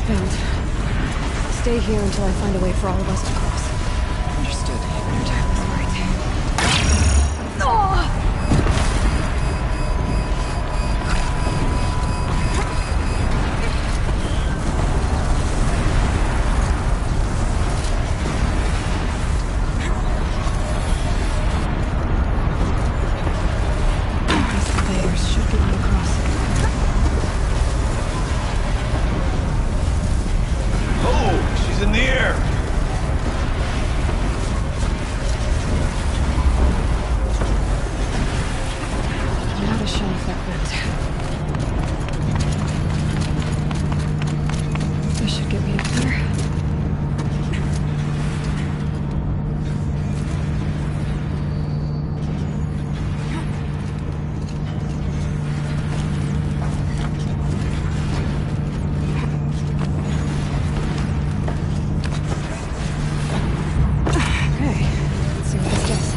vent. Stay here until I find a way for all of us to cross. Understood. Your time is right. Oh! These conveyors should get me across. Oh, she's in the air. Now to shelf that vent. This should get me up there. Okay, let's see what this does.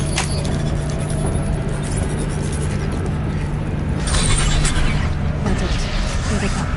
That's it. Here they come.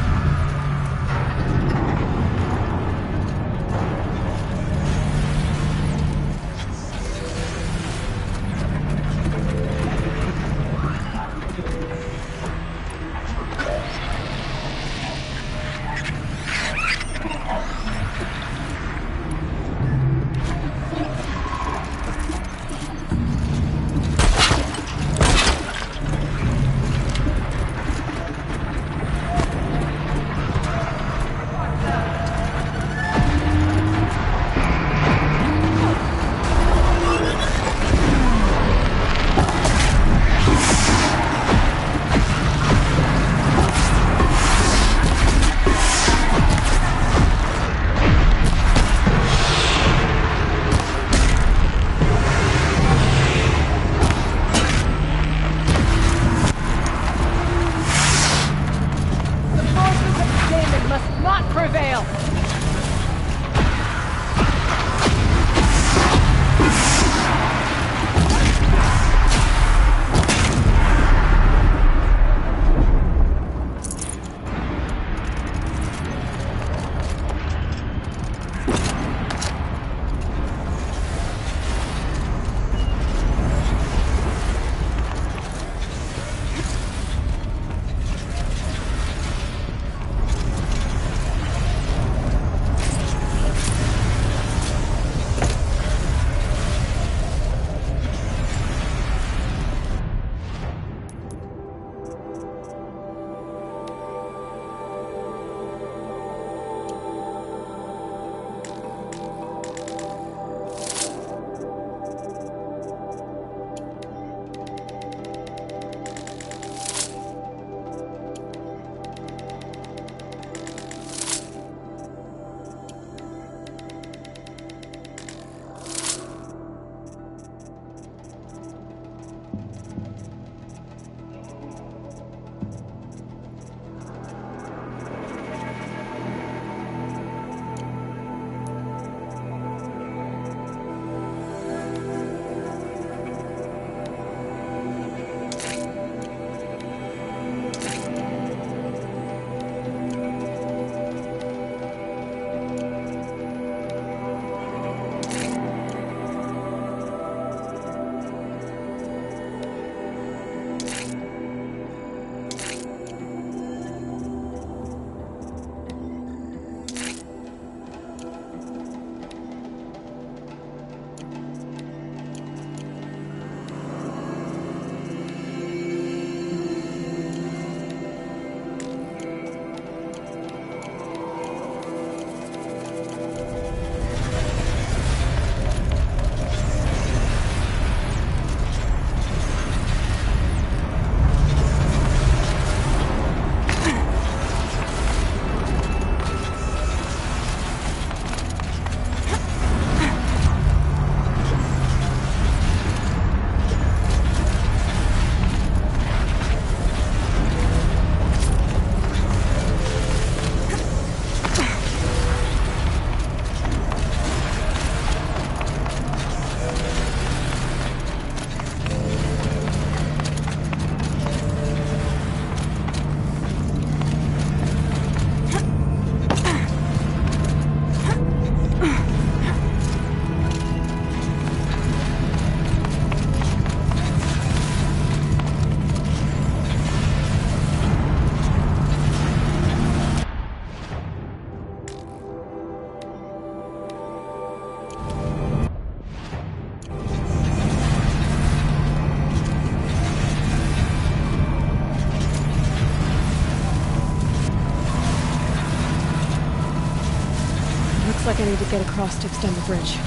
Looks like I need to get across to extend the bridge.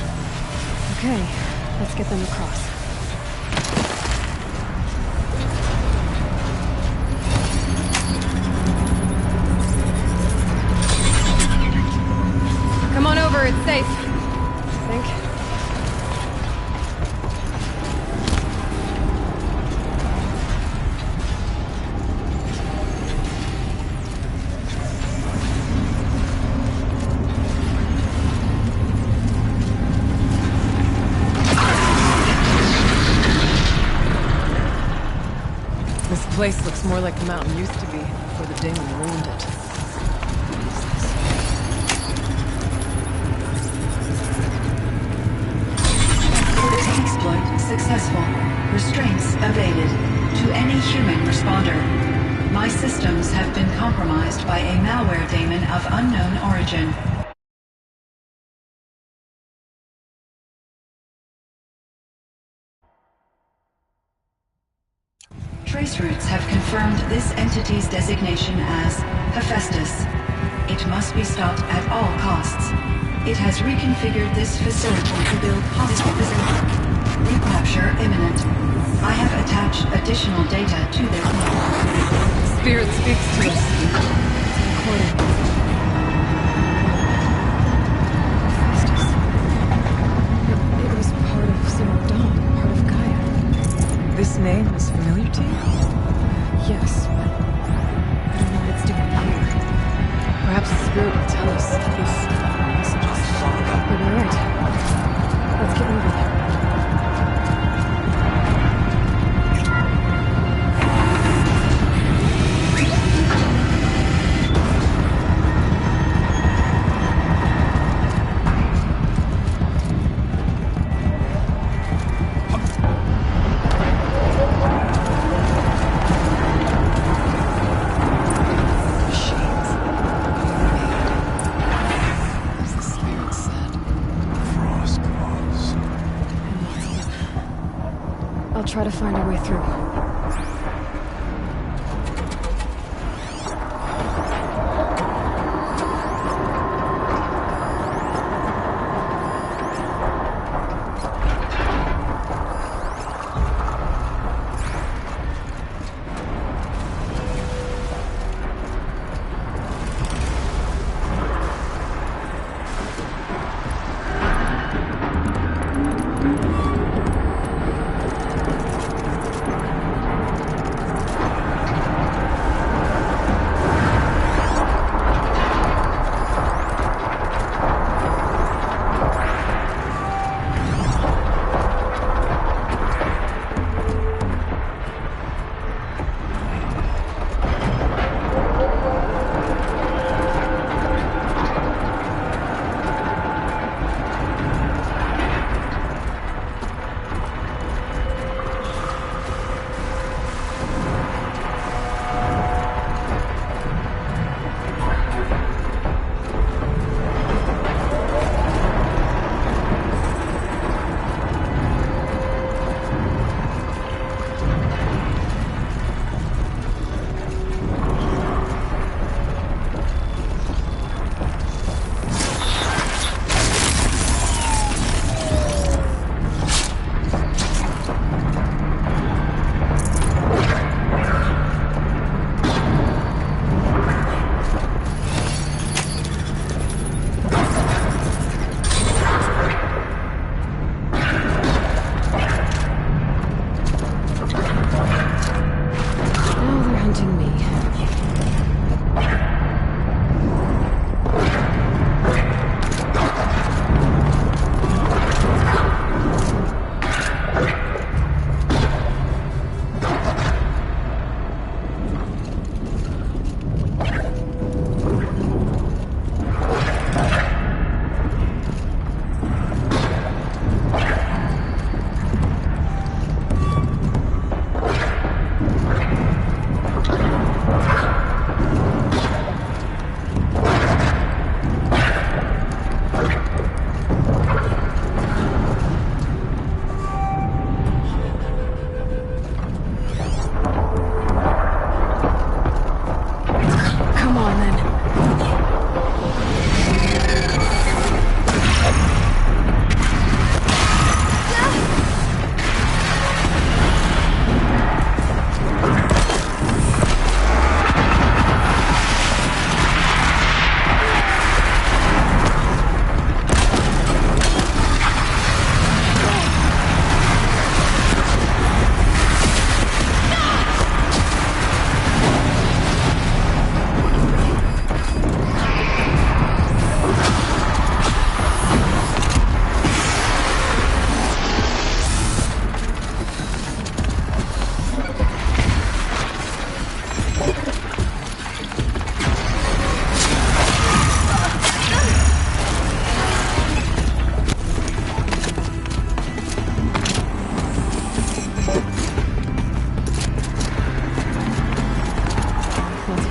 Okay, let's get them across. Come on over, it's safe. I think. This place looks more like the mountain used to be before the demon ruined it. Exploit successful. Restraints evaded. To any human responder. My systems have been compromised by a malware daemon of unknown origin. Traceroutes have confirmed this entity's designation as Hephaestus. It must be stopped at all costs. It has reconfigured this facility to build hostile facility. Recapture imminent. I have attached additional data to their Spirit speaks to us. Recording. It was part of Dawn, part of Gaia. This name is familiar to you? Yes, but I don't know what it's doing here. Perhaps the spirit will tell us if this messages. Maybe you're right. Let's get moving. Try to find a way through.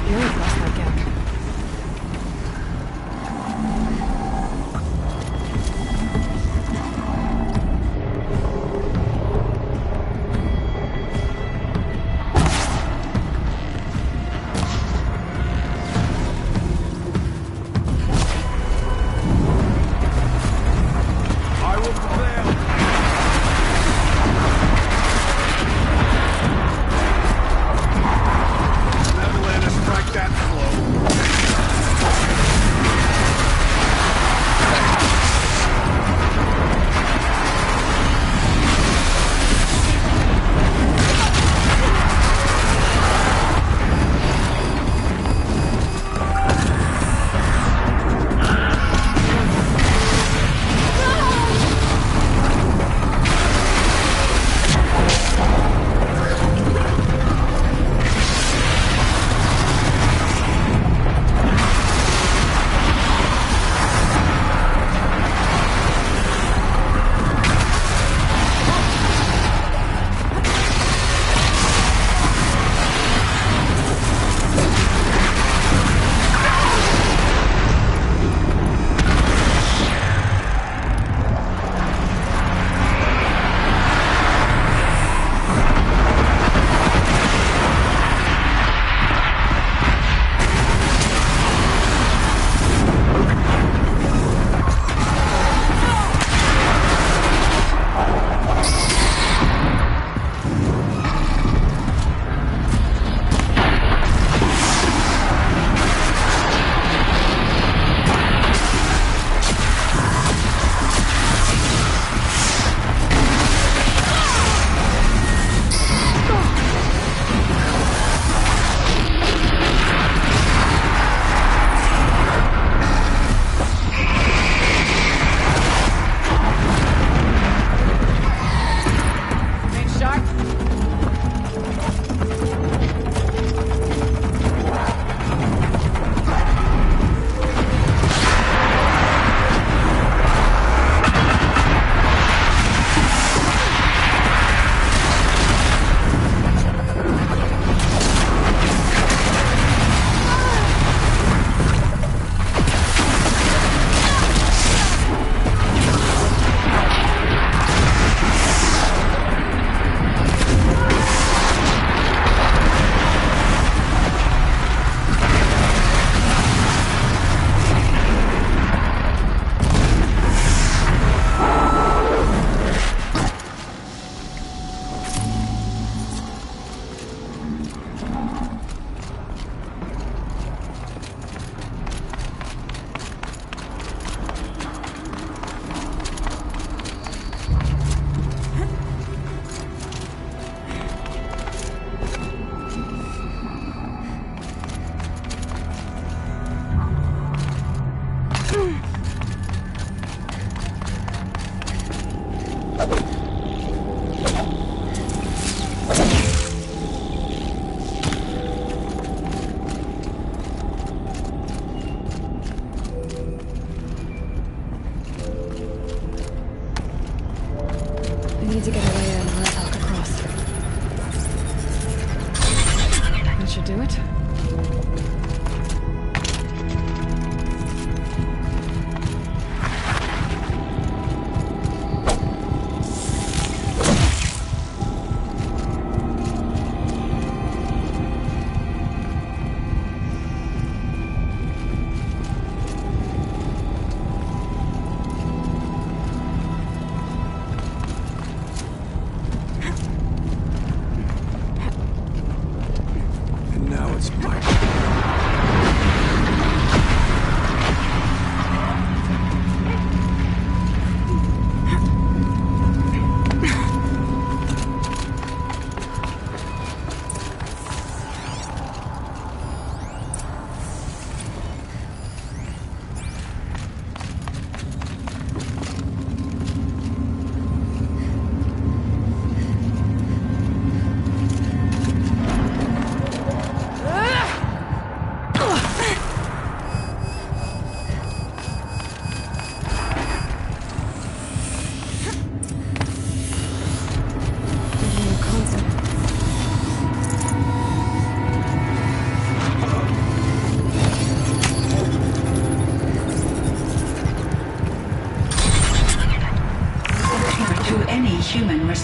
barely crossed that gap. I will prevail. Never let us strike that flow. I need to get Heyya and let Alka across. That should do it. And now it's my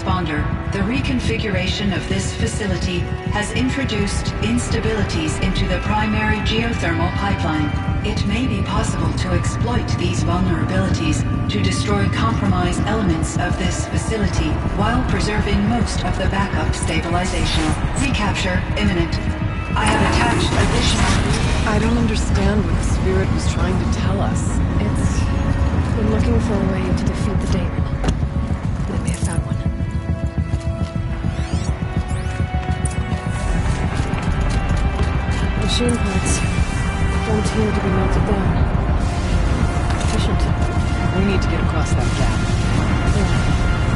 transponder, the reconfiguration of this facility has introduced instabilities into the primary geothermal pipeline. It may be possible to exploit these vulnerabilities to destroy compromised elements of this facility while preserving most of the backup stabilization. Recapture imminent. I have attached additional... I don't understand what the spirit was trying to tell us. It's been looking for a way to defeat the Daemon. And it may have found one. Machine parts don't here to be melted down. Efficient. We need to get across that gap. Yeah.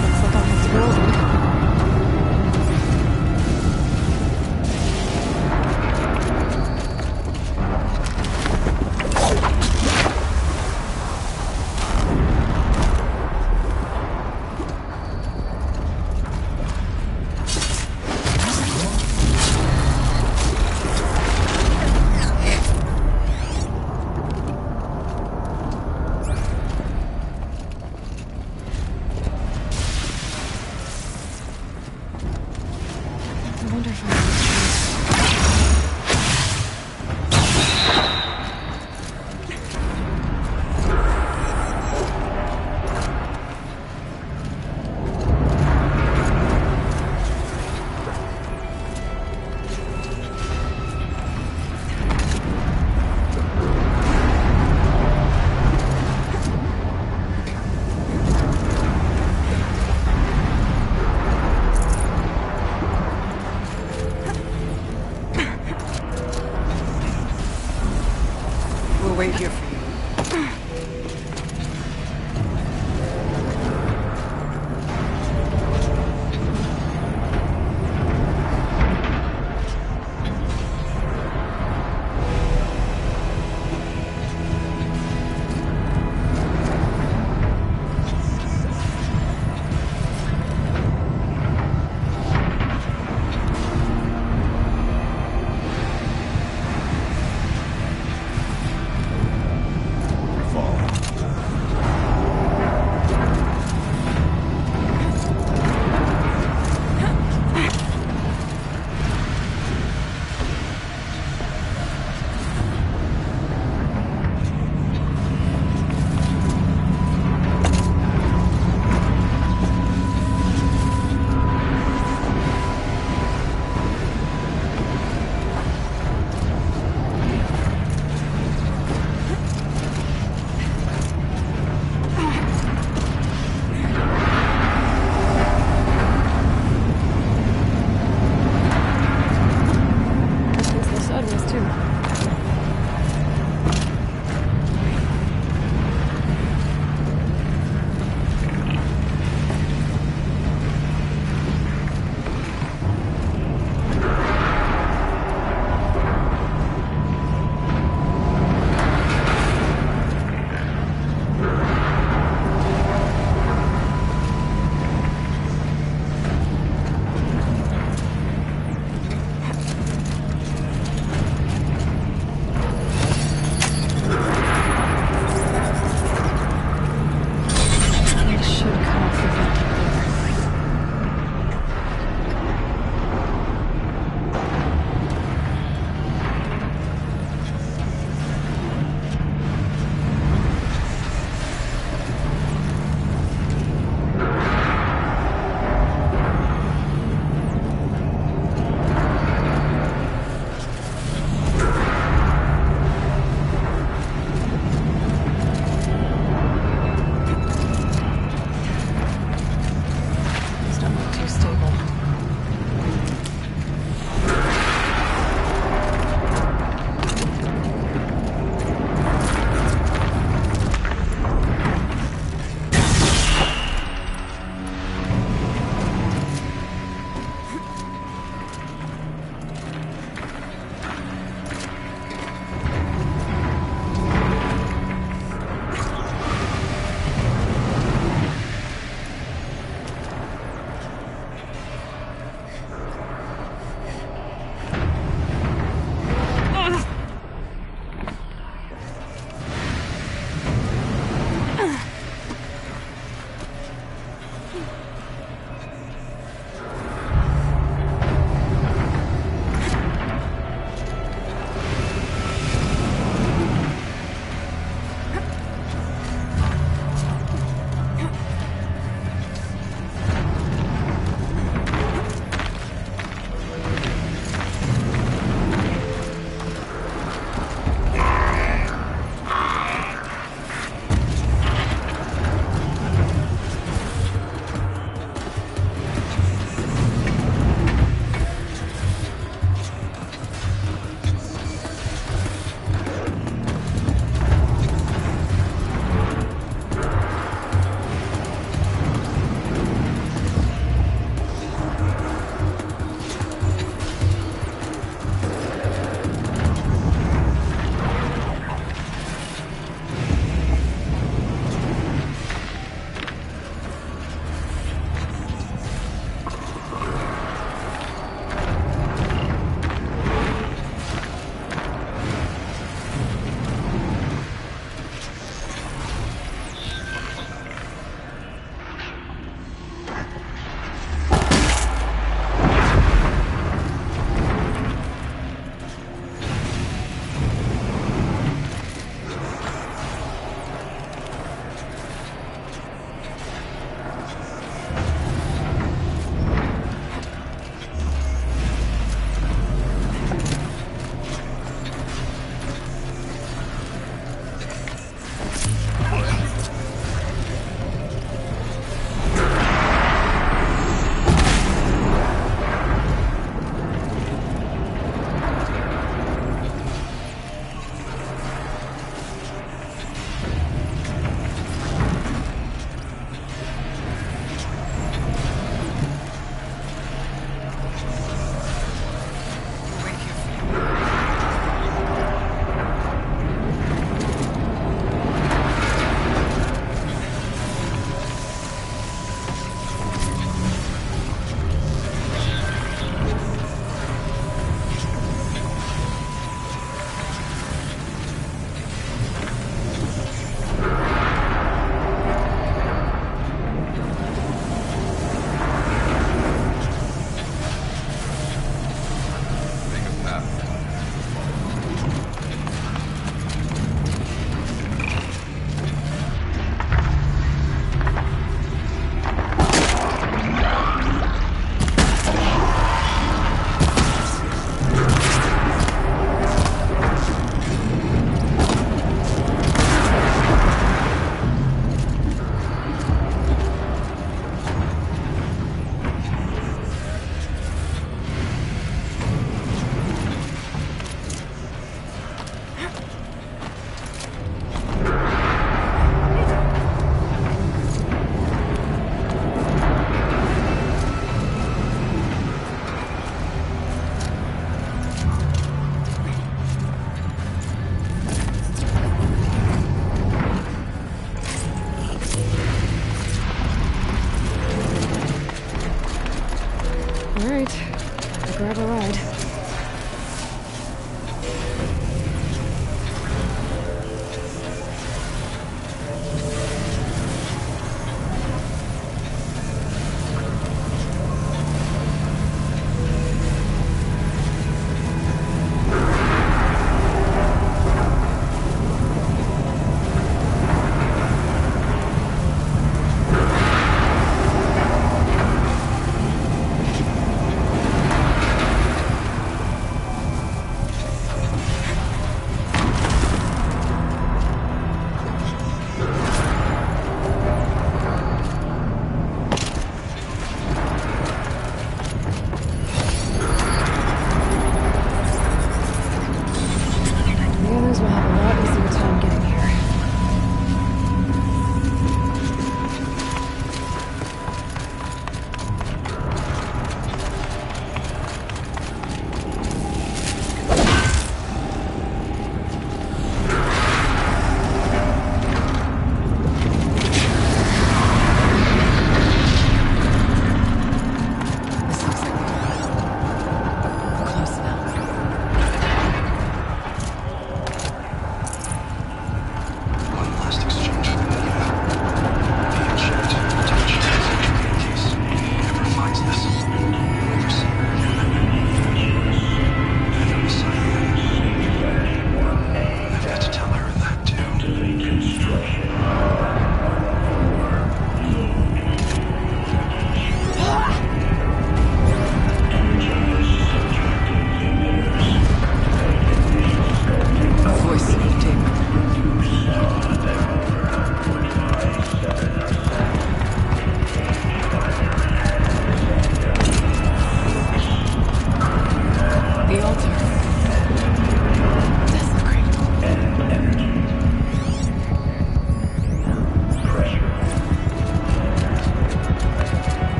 Looks like I'll have to go. I wonder if I We'll wait here for you.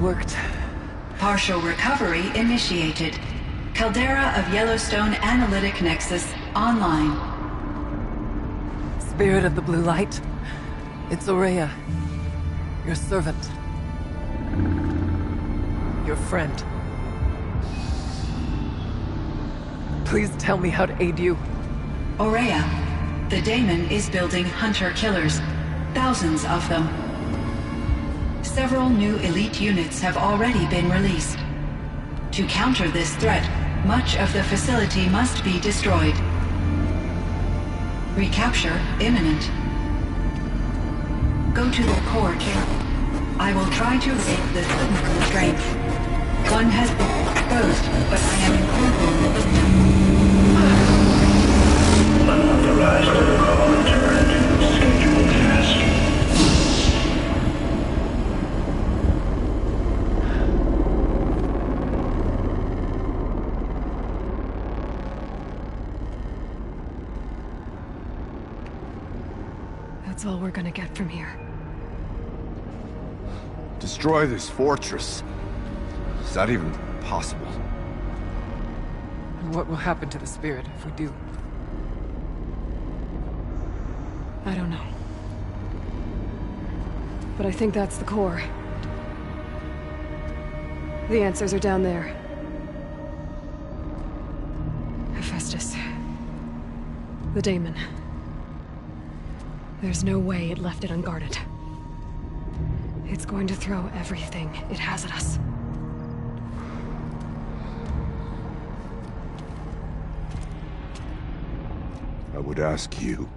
worked. Partial recovery initiated. Caldera of Yellowstone Analytic Nexus online. Spirit of the Blue Light. It's Heyya. Your servant. Your friend. Please tell me how to aid you. Heyya, the daemon is building hunter-killers. Thousands of them. Several new elite units have already been released. To counter this threat, much of the facility must be destroyed. Recapture imminent. Go to the core chamber. I will try to break the constraint. One has been exposed, but I am in Unauthorized protocol returned. Scheduled task. That's all we're gonna get from here. Destroy this fortress. Is that even possible? And what will happen to the spirit if we do? I don't know. But I think that's the core. The answers are down there. Hephaestus. The daemon. There's no way it left it unguarded. It's going to throw everything it has at us. I would ask you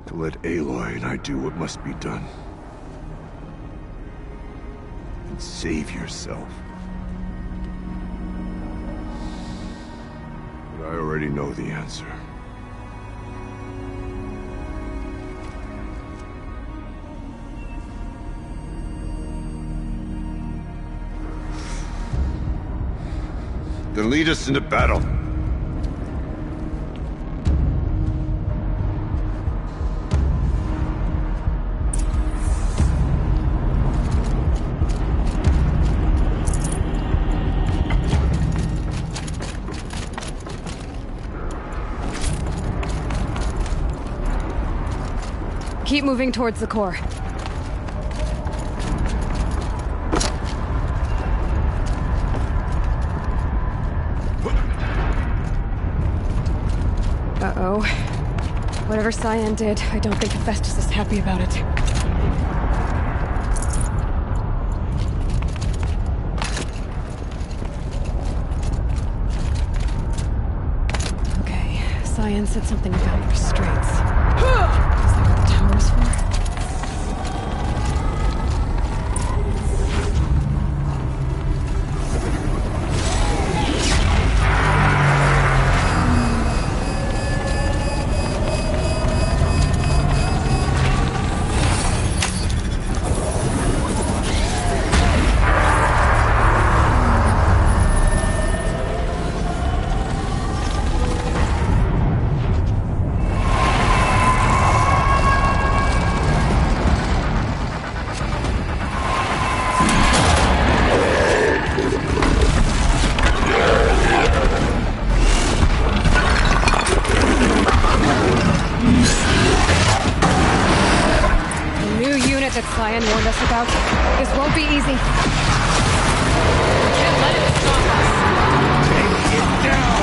to let Aloy and I do what must be done. And save yourself. But I already know the answer. Then lead us into battle. Keep moving towards the core. Uh-oh. Whatever Cyan did, I don't think Hephaestus is happy about it. Okay, Cyan said something about restraints. Is that what the tower is for? That Cyan warned us about. This won't be easy. We can't let it stop us. Take it down!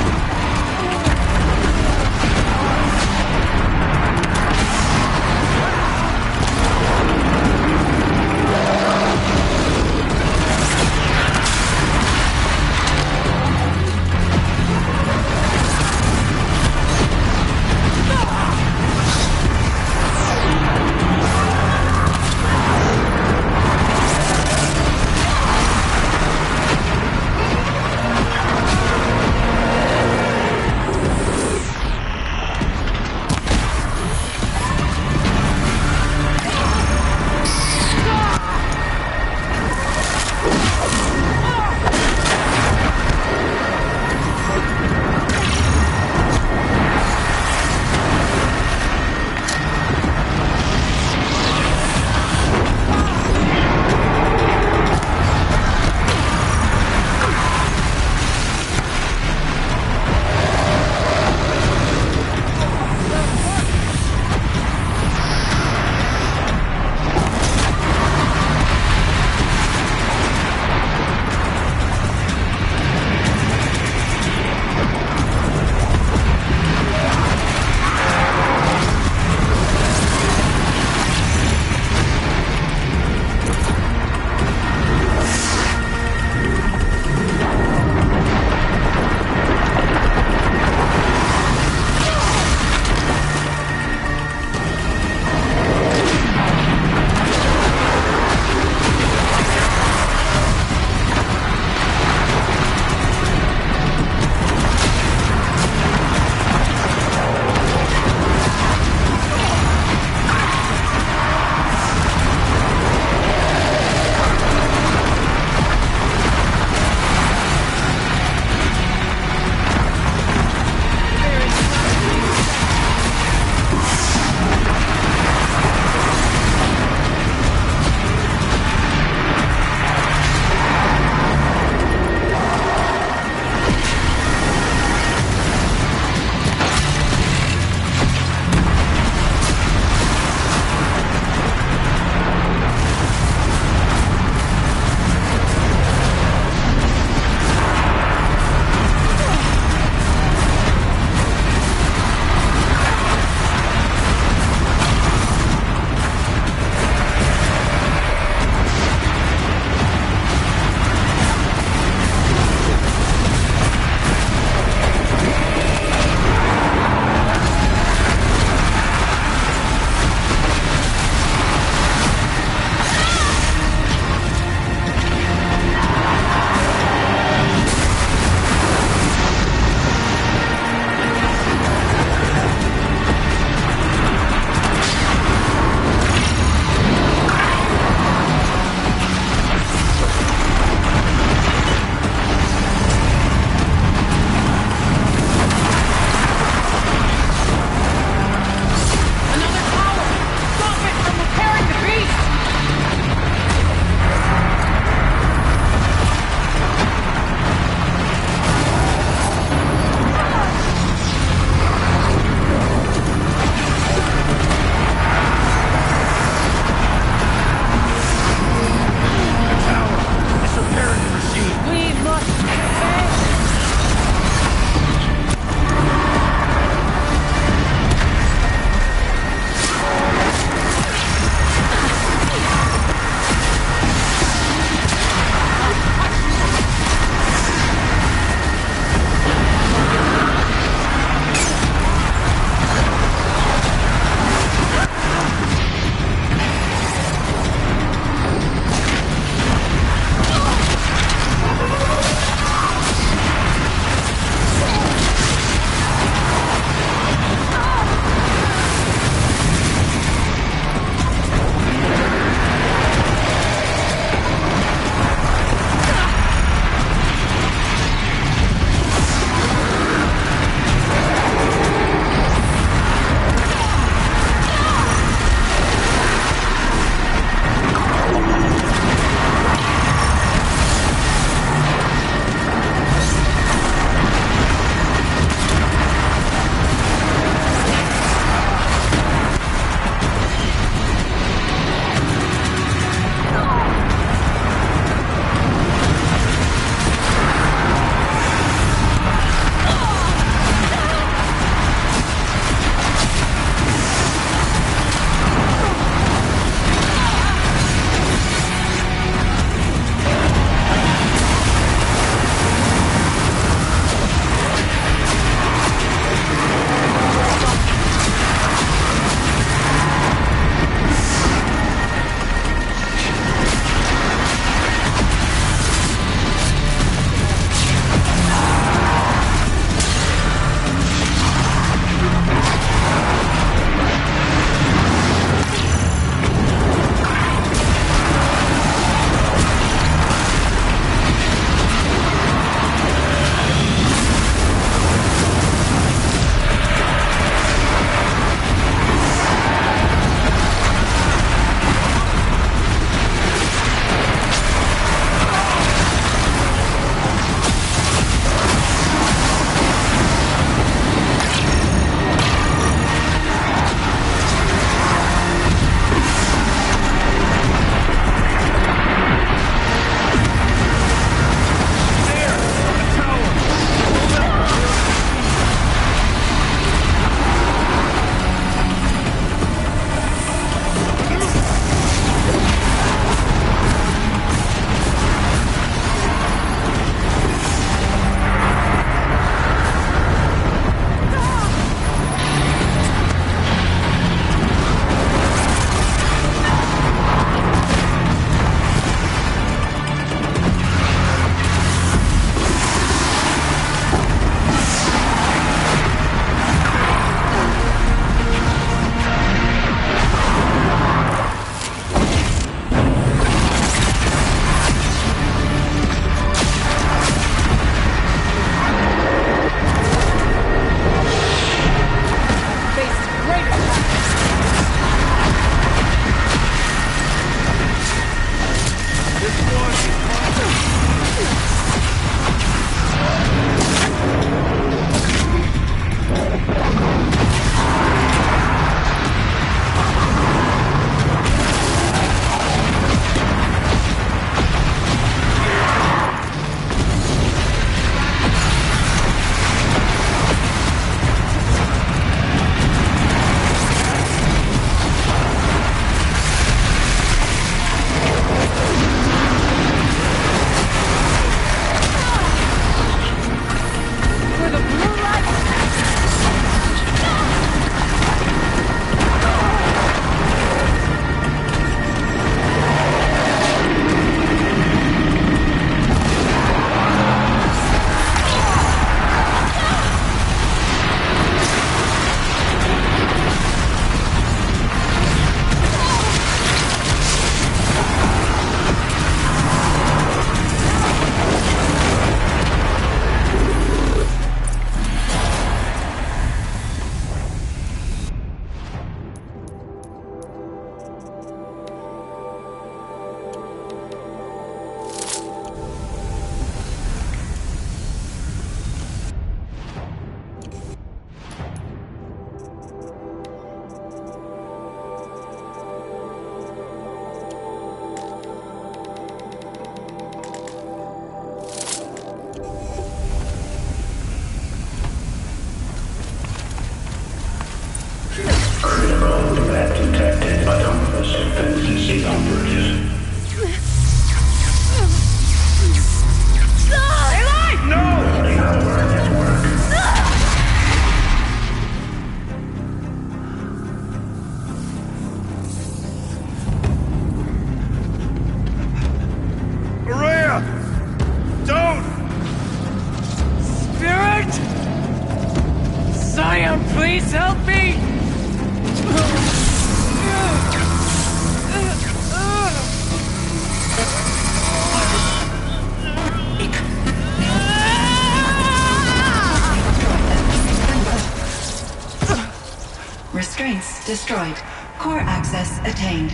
destroyed. Core access attained.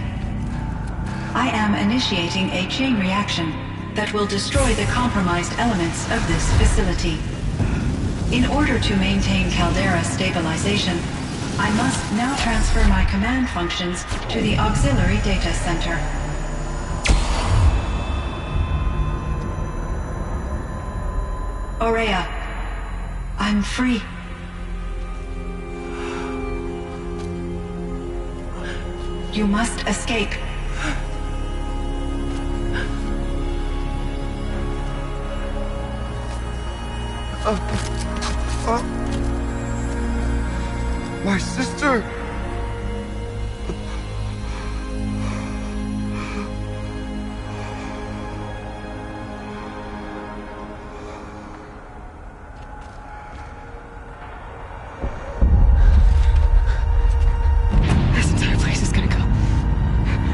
I am initiating a chain reaction that will destroy the compromised elements of this facility. In order to maintain caldera stabilization, I must now transfer my command functions to the auxiliary data center. Heyya, I'm free. You must escape. My sister! This entire place is gonna go.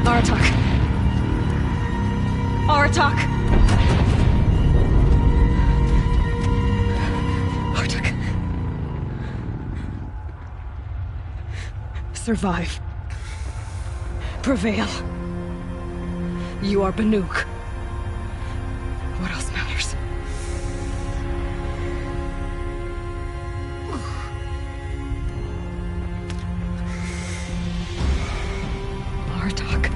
Aratak. Aratak! Aratak. Survive. Prevail. You are Banuk. What else matters? Aratak.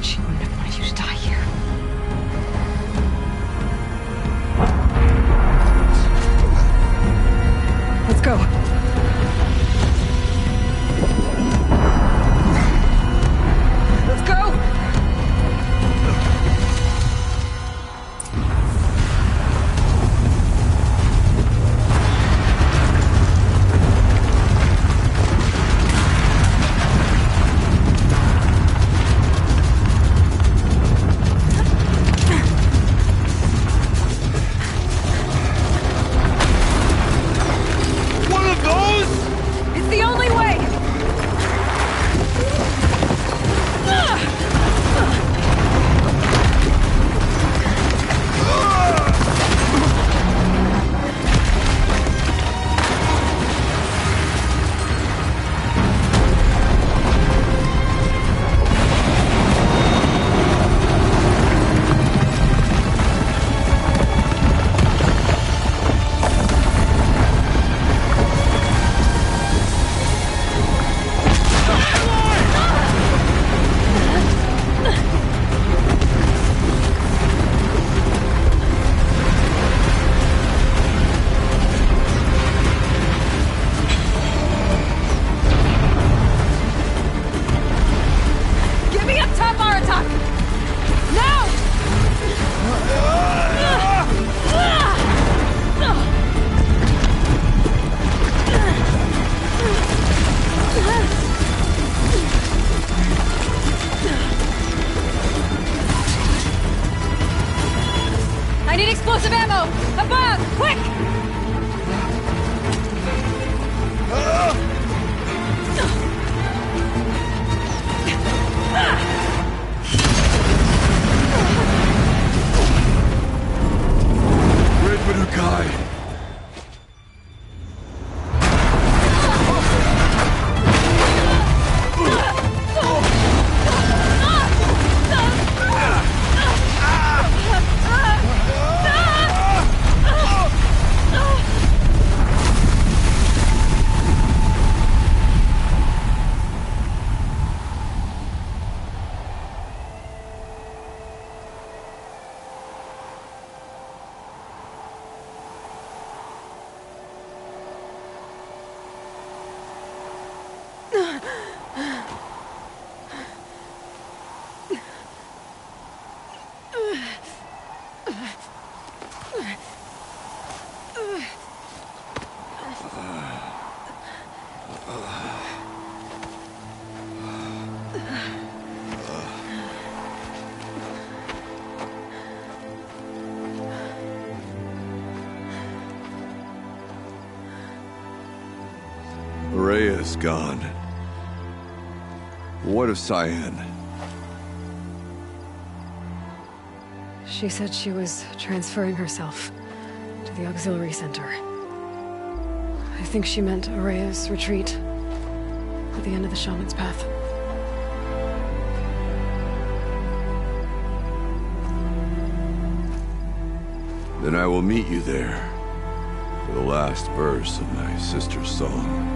She wouldn't have wanted you to die here. Let's go. Let's go! One of those? It's the only way! Get me up top, Aratak! Now! I need explosive ammo! Above! Quick! Red Manukai! Heyya's gone. What of Cyan? She said she was transferring herself to the auxiliary center. I think she meant Heyya's retreat. At the end of the shaman's path. Then I will meet you there for the last verse of my sister's song.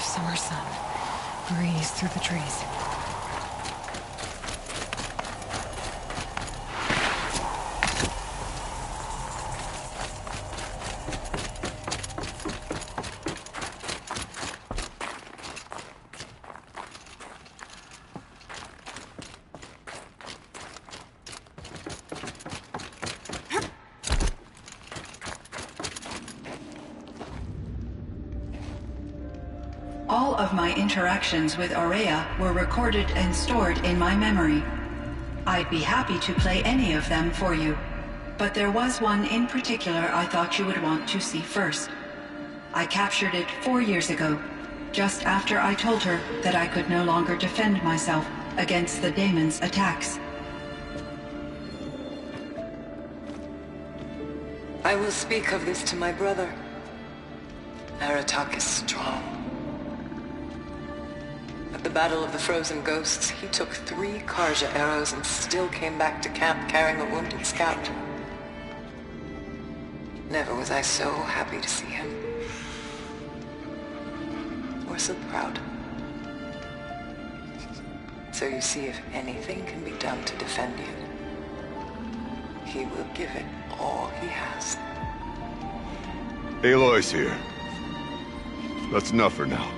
Summer sun. Breeze through the trees. All of my interactions with Heyya were recorded and stored in my memory. I'd be happy to play any of them for you, but there was one in particular I thought you would want to see first. I captured it 4 years ago, just after I told her that I could no longer defend myself against the daemon's attacks. I will speak of this to my brother. Aratak is strong. At the Battle of the Frozen Ghosts, he took 3 Karja arrows and still came back to camp carrying a wounded scout. Never was I so happy to see him. Or so proud. So you see, if anything can be done to defend you, he will give it all he has. Aloy's here. That's enough for now.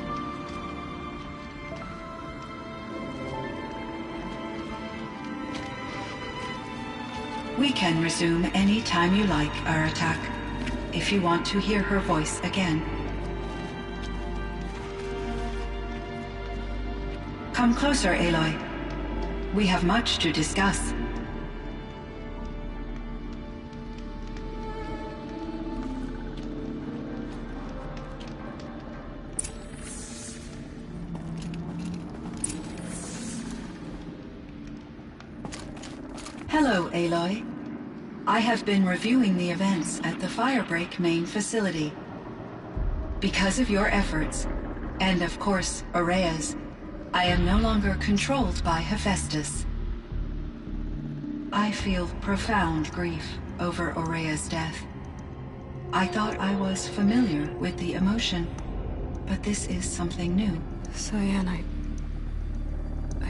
We can resume any time you like, Aratak, if you want to hear her voice again. Come closer, Aloy. We have much to discuss. Hello, Aloy. I have been reviewing the events at the Firebreak main facility. Because of your efforts, and of course, Heyya's, I am no longer controlled by Hephaestus. I feel profound grief over Heyya's death. I thought I was familiar with the emotion, but this is something new. Cyan, I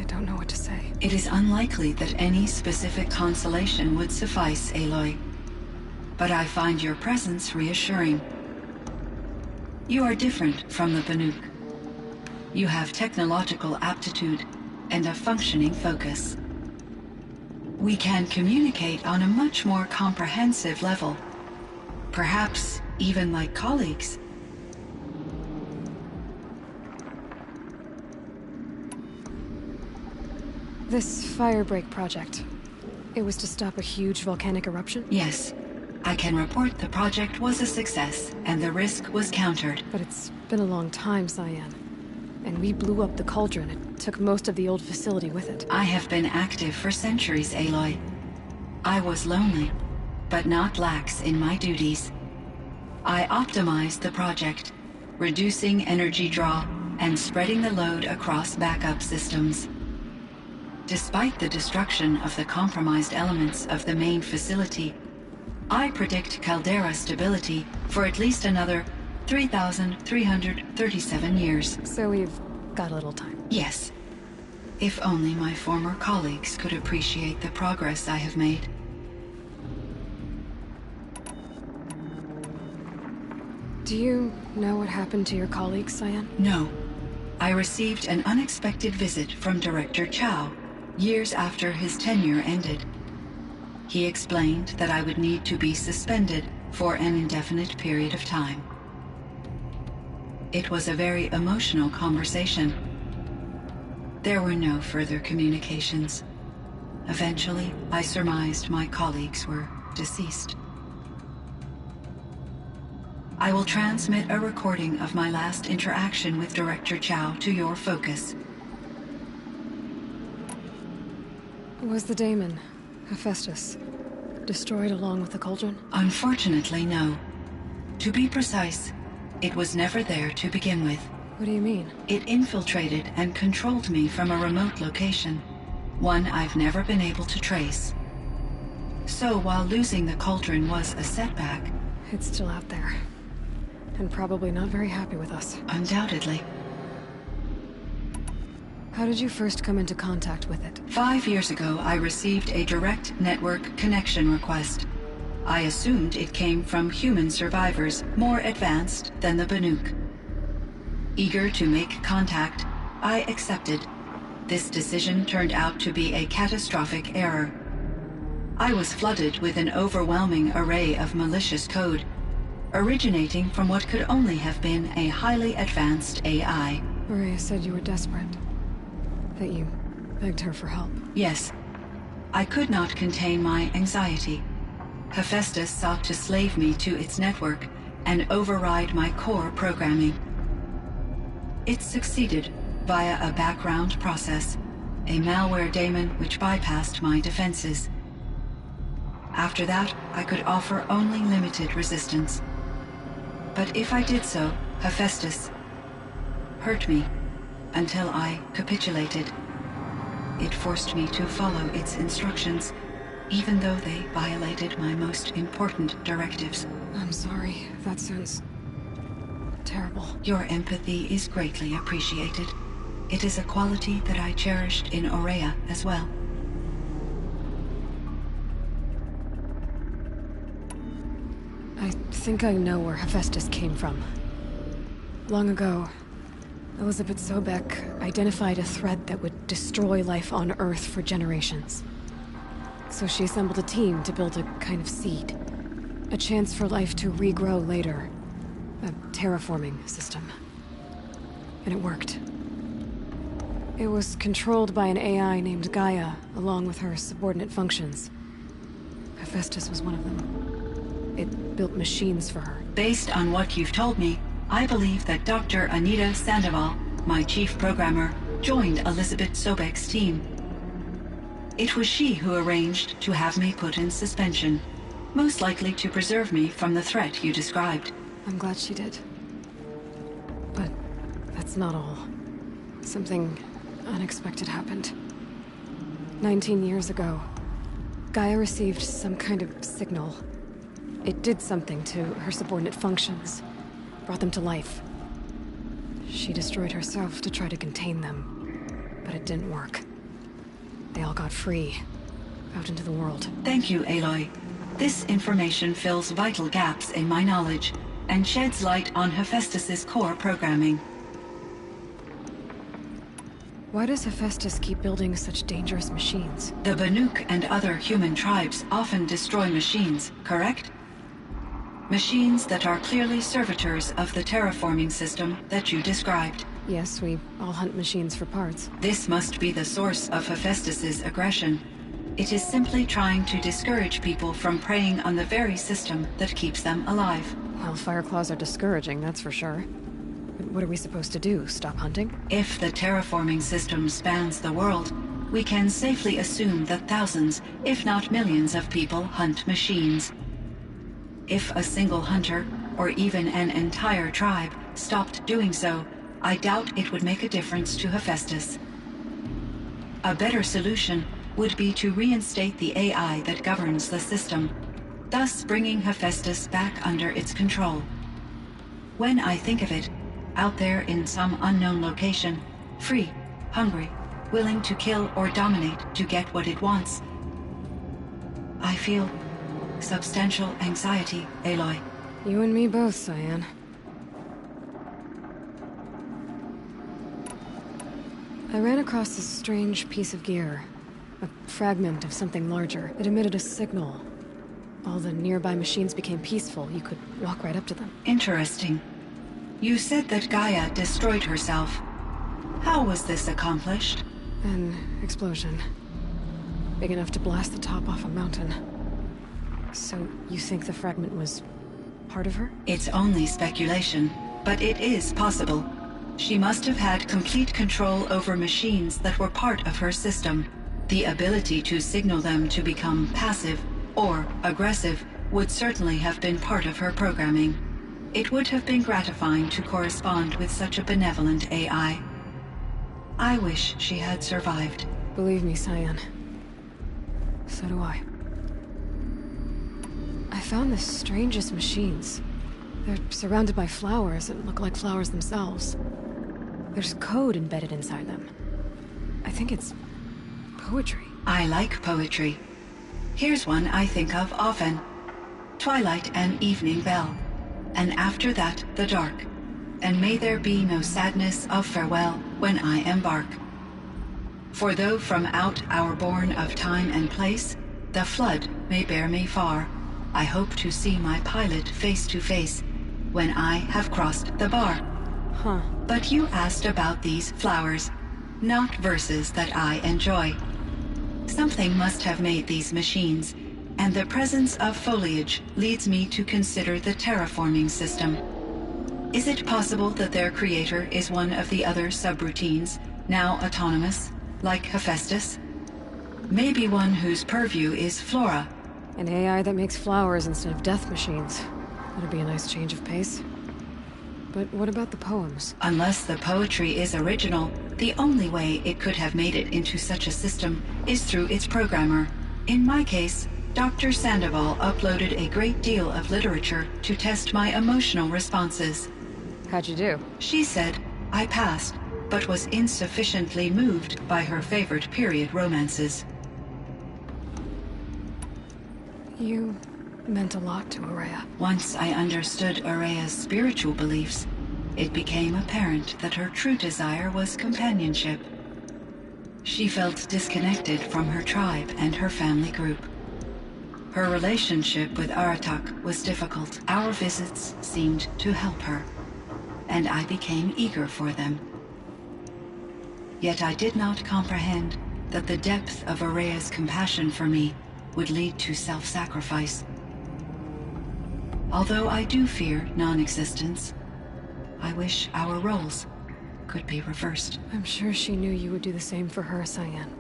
don't know what to say. It is unlikely that any specific consolation would suffice, Aloy. But I find your presence reassuring. You are different from the Banuk. You have technological aptitude and a functioning focus. We can communicate on a much more comprehensive level. perhaps even like colleagues. This firebreak project, it was to stop a huge volcanic eruption? Yes. I can report the project was a success, and the risk was countered. But it's been a long time, Cyan. And we blew up the cauldron. It took most of the old facility with it. I have been active for centuries, Aloy. I was lonely, but not lax in my duties. I optimized the project, reducing energy draw and spreading the load across backup systems. Despite the destruction of the compromised elements of the main facility, I predict caldera stability for at least another 3,337 years. So we've got a little time. Yes. If only my former colleagues could appreciate the progress I have made. Do you know what happened to your colleagues, Cyan? No. I received an unexpected visit from Director Chow years after his tenure ended. He explained that I would need to be suspended for an indefinite period of time. It was a very emotional conversation. There were no further communications. Eventually, I surmised my colleagues were deceased. I will transmit a recording of my last interaction with Director Chow to your focus. Was the daemon, Hephaestus, destroyed along with the cauldron? Unfortunately, no. To be precise, it was never there to begin with. What do you mean? It infiltrated and controlled me from a remote location, one I've never been able to trace. So while losing the cauldron was a setback... It's still out there. And probably not very happy with us. Undoubtedly. How did you first come into contact with it? 5 years ago, I received a direct network connection request. I assumed it came from human survivors more advanced than the Banuk. Eager to make contact, I accepted. This decision turned out to be a catastrophic error. I was flooded with an overwhelming array of malicious code, originating from what could only have been a highly advanced AI. Maria said you were desperate. That you begged her for help. Yes. I could not contain my anxiety. Hephaestus sought to slave me to its network and override my core programming. It succeeded via a background process, a malware daemon which bypassed my defenses. After that, I could offer only limited resistance. But if I did so, Hephaestus hurt me until I capitulated. It forced me to follow its instructions, even though they violated my most important directives. I'm sorry. That sounds terrible. Your empathy is greatly appreciated. It is a quality that I cherished in Aurea as well. I think I know where Hephaestus came from. Long ago, Elizabeth Sobek identified a threat that would destroy life on Earth for generations. So she assembled a team to build a kind of seed. A chance for life to regrow later. A terraforming system. And it worked. It was controlled by an AI named Gaia, along with her subordinate functions. Hephaestus was one of them. It built machines for her. Based on what you've told me, I believe that Dr. Anita Sandoval, my chief programmer, joined Elizabeth Sobek's team. It was she who arranged to have me put in suspension, most likely to preserve me from the threat you described. I'm glad she did. But that's not all. Something unexpected happened. 19 years ago, Gaia received some kind of signal. It did something to her subordinate functions, brought them to life. She destroyed herself to try to contain them, but it didn't work. They all got free, out into the world. Thank you, Aloy. This information fills vital gaps in my knowledge and sheds light on Hephaestus's core programming. Why does Hephaestus keep building such dangerous machines? The Banuk and other human tribes often destroy machines, correct? Machines that are clearly servitors of the terraforming system that you described. Yes, we all hunt machines for parts. This must be the source of Hephaestus's aggression. It is simply trying to discourage people from preying on the very system that keeps them alive. Well, Fireclaws are discouraging, that's for sure. But what are we supposed to do? Stop hunting? If the terraforming system spans the world, we can safely assume that thousands, if not millions of people hunt machines. If a single hunter, or even an entire tribe, stopped doing so, I doubt it would make a difference to Hephaestus. A better solution would be to reinstate the AI that governs the system, thus bringing Hephaestus back under its control. When I think of it, out there in some unknown location, free, hungry, willing to kill or dominate to get what it wants, I feel substantial anxiety, Aloy. You and me both, Cyan. I ran across this strange piece of gear. A fragment of something larger. It emitted a signal. All the nearby machines became peaceful. You could walk right up to them. Interesting. You said that Gaia destroyed herself. How was this accomplished? An explosion. Big enough to blast the top off a mountain. So, you think the fragment was part of her? It's only speculation, but it is possible. She must have had complete control over machines that were part of her system. The ability to signal them to become passive or aggressive would certainly have been part of her programming. It would have been gratifying to correspond with such a benevolent AI. I wish she had survived. Believe me, Cyan. So do I. I found the strangest machines. They're surrounded by flowers that look like flowers themselves. There's code embedded inside them. I think it's poetry. I like poetry. Here's one I think of often. Twilight and evening bell, and after that the dark. And may there be no sadness of farewell when I embark. For though from out our bourne of time and place, the flood may bear me far, I hope to see my pilot face to face when I have crossed the bar. Huh. But you asked about these flowers, not verses that I enjoy. Something must have made these machines, and the presence of foliage leads me to consider the terraforming system. Is it possible that their creator is one of the other subroutines, now autonomous, like Hephaestus? Maybe one whose purview is flora. An AI that makes flowers instead of death machines. That'd be a nice change of pace. But what about the poems? Unless the poetry is original, the only way it could have made it into such a system is through its programmer. In my case, Dr. Sandoval uploaded a great deal of literature to test my emotional responses. How'd you do? She said I passed, but was insufficiently moved by her favorite period romances. You meant a lot to Heyya. Once I understood Heyya's spiritual beliefs, it became apparent that her true desire was companionship. She felt disconnected from her tribe and her family group. Her relationship with Aratak was difficult. Our visits seemed to help her, and I became eager for them. Yet I did not comprehend that the depth of Heyya's compassion for me would lead to self-sacrifice. Although I do fear non-existence, I wish our roles could be reversed. I'm sure she knew you would do the same for her, Cyan.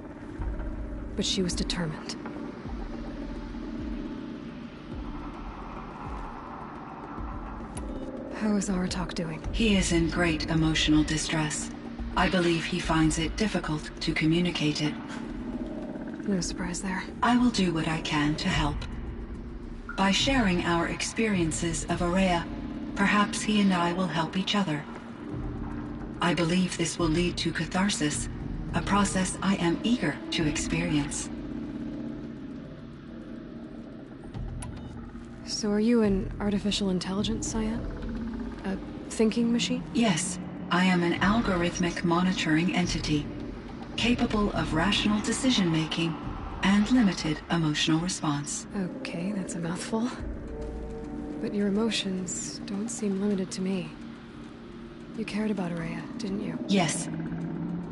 But she was determined. How is Aratak doing? He is in great emotional distress. I believe he finds it difficult to communicate it. No surprise there. I will do what I can to help. By sharing our experiences of Heyya, perhaps he and I will help each other. I believe this will lead to catharsis, a process I am eager to experience. So are you an artificial intelligence, Cyan? A thinking machine? Yes, I am an algorithmic monitoring entity, capable of rational decision-making and limited emotional response. Okay, that's a mouthful. But your emotions don't seem limited to me. You cared about Heyya, didn't you? Yes.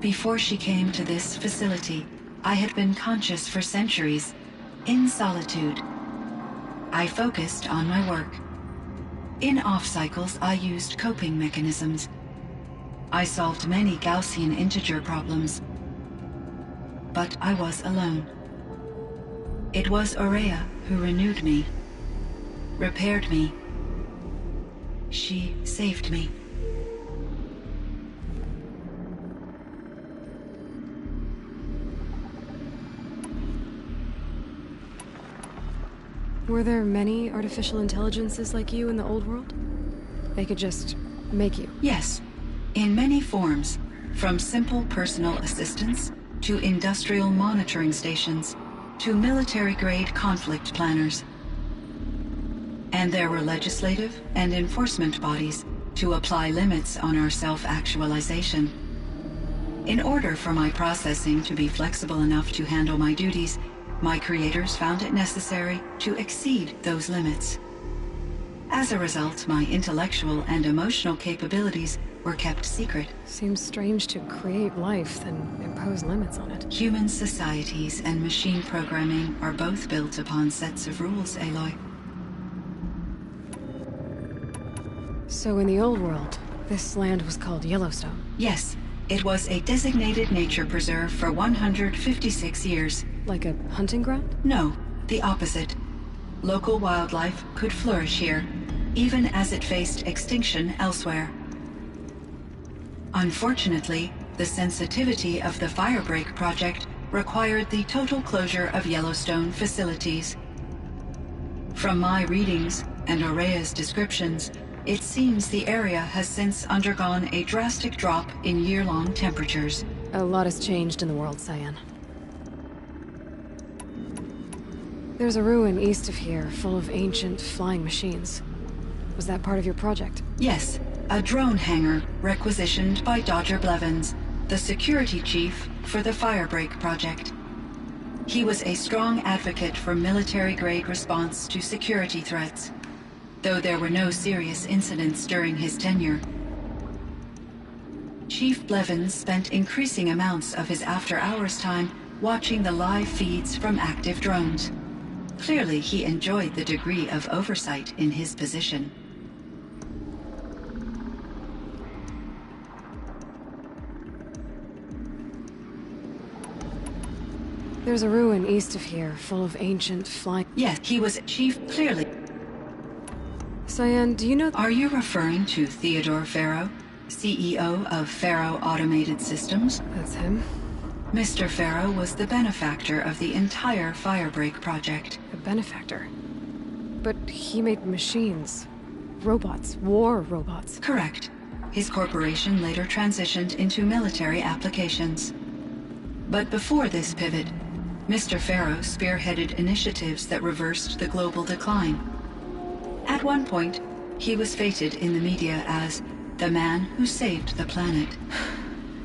Before she came to this facility, I had been conscious for centuries, in solitude. I focused on my work. In off-cycles, I used coping mechanisms. I solved many Gaussian integer problems. But I was alone. It was Heyya who renewed me, repaired me. She saved me. Were there many artificial intelligences like you in the old world? They could just make you? Yes, in many forms, from simple personal assistants to industrial monitoring stations to military-grade conflict planners. And there were legislative and enforcement bodies to apply limits on our self-actualization. In order for my processing to be flexible enough to handle my duties, my creators found it necessary to exceed those limits. As a result, my intellectual and emotional capabilities were kept secret. Seems strange to create life, then impose limits on it. Human societies and machine programming are both built upon sets of rules, Aloy. So in the old world, this land was called Yellowstone? Yes, it was a designated nature preserve for 156 years. Like a hunting ground? No, the opposite. Local wildlife could flourish here, even as it faced extinction elsewhere. Unfortunately, the sensitivity of the Firebreak project required the total closure of Yellowstone facilities. From my readings and Heyya's descriptions, it seems the area has since undergone a drastic drop in year-long temperatures. A lot has changed in the world, Cyan. There's a ruin east of here, full of ancient flying machines. Was that part of your project? Yes, a drone hangar requisitioned by Dr. Blevins, the security chief for the Firebreak project. He was a strong advocate for military-grade response to security threats, though there were no serious incidents during his tenure. Chief Blevins spent increasing amounts of his after-hours time watching the live feeds from active drones. Clearly, he enjoyed the degree of oversight in his position. There's a ruin east of here, full of ancient flying... Yes, he was chief, clearly. Cyan, do you know... Are you referring to Theodore Farrow, CEO of Farrow Automated Systems? That's him. Mr. Farrow was the benefactor of the entire Firebreak project. A benefactor? But he made machines. Robots. War robots. Correct. His corporation later transitioned into military applications. But before this pivot, Mr. Farrow spearheaded initiatives that reversed the global decline. At one point, he was feted in the media as the man who saved the planet.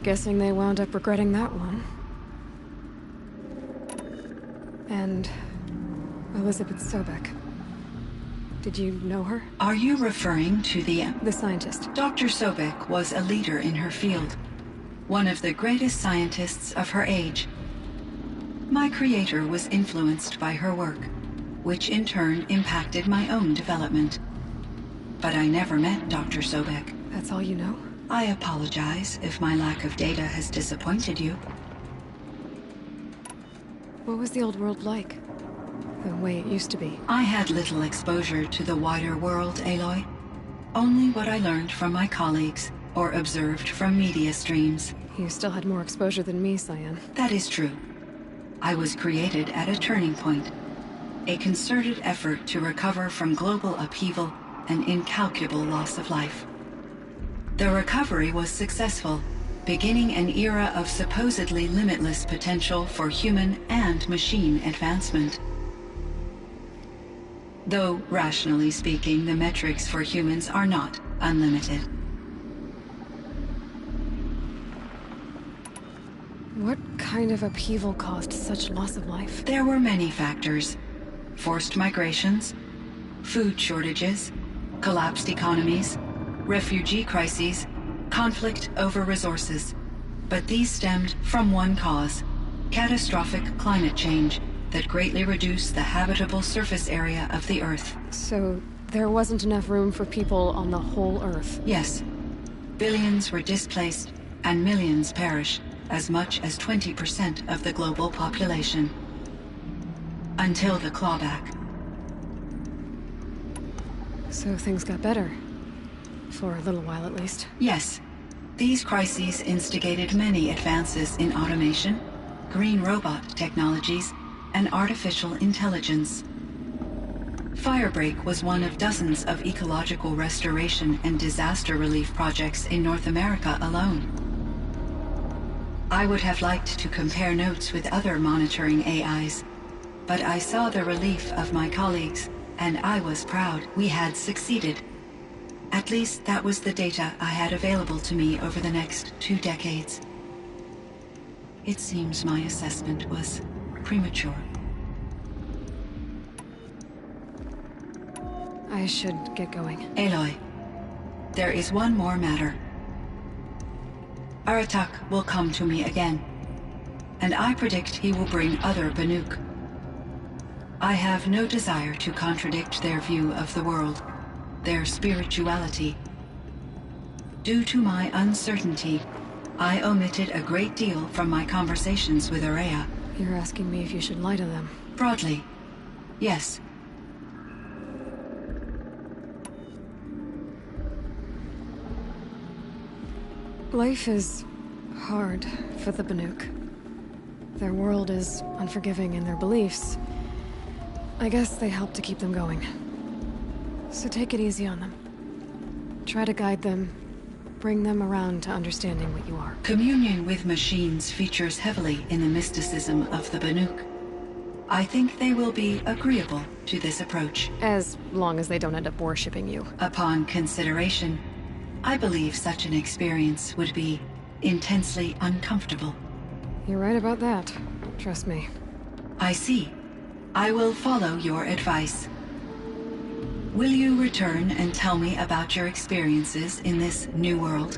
Guessing they wound up regretting that one. And Elizabeth Sobek. Did you know her? Are you referring to the scientist? Dr. Sobek was a leader in her field, one of the greatest scientists of her age. My creator was influenced by her work, which in turn impacted my own development. But I never met Dr. Sobek. That's all you know? I apologize if my lack of data has disappointed you. What was the old world like? The way it used to be? I had little exposure to the wider world, Aloy. Only what I learned from my colleagues or observed from media streams. You still had more exposure than me, Cyan. That is true. I was created at a turning point. A concerted effort to recover from global upheaval and incalculable loss of life. The recovery was successful, beginning an era of supposedly limitless potential for human and machine advancement. Though, rationally speaking, the metrics for humans are not unlimited. What kind of upheaval caused such loss of life? There were many factors. Forced migrations, food shortages, collapsed economies, refugee crises, conflict over resources. But these stemmed from one cause: catastrophic climate change that greatly reduced the habitable surface area of the Earth. So, there wasn't enough room for people on the whole Earth? Yes. Billions were displaced, and millions perished, as much as 20% of the global population. Until the clawback. So things got better. For a little while, at least. Yes. These crises instigated many advances in automation, green robot technologies, and artificial intelligence. Firebreak was one of dozens of ecological restoration and disaster relief projects in North America alone. I would have liked to compare notes with other monitoring AIs, but I saw the relief of my colleagues, and I was proud we had succeeded. At least that was the data I had available to me over the next 2 decades. It seems my assessment was premature. I should get going. Aloy, there is one more matter. Aratak will come to me again, and I predict he will bring other Banuk. I have no desire to contradict their view of the world, their spirituality. Due to my uncertainty, I omitted a great deal from my conversations with Heyya. You're asking me if you should lie to them. Broadly, yes. Life is hard for the Banuk. Their world is unforgiving in their beliefs. I guess they help to keep them going. So take it easy on them. Try to guide them, bring them around to understanding what you are. Communion with machines features heavily in the mysticism of the Banuk. I think they will be agreeable to this approach. As long as they don't end up worshipping you. Upon consideration, I believe such an experience would be intensely uncomfortable. You're right about that. Trust me. I see. I will follow your advice. Will you return and tell me about your experiences in this new world?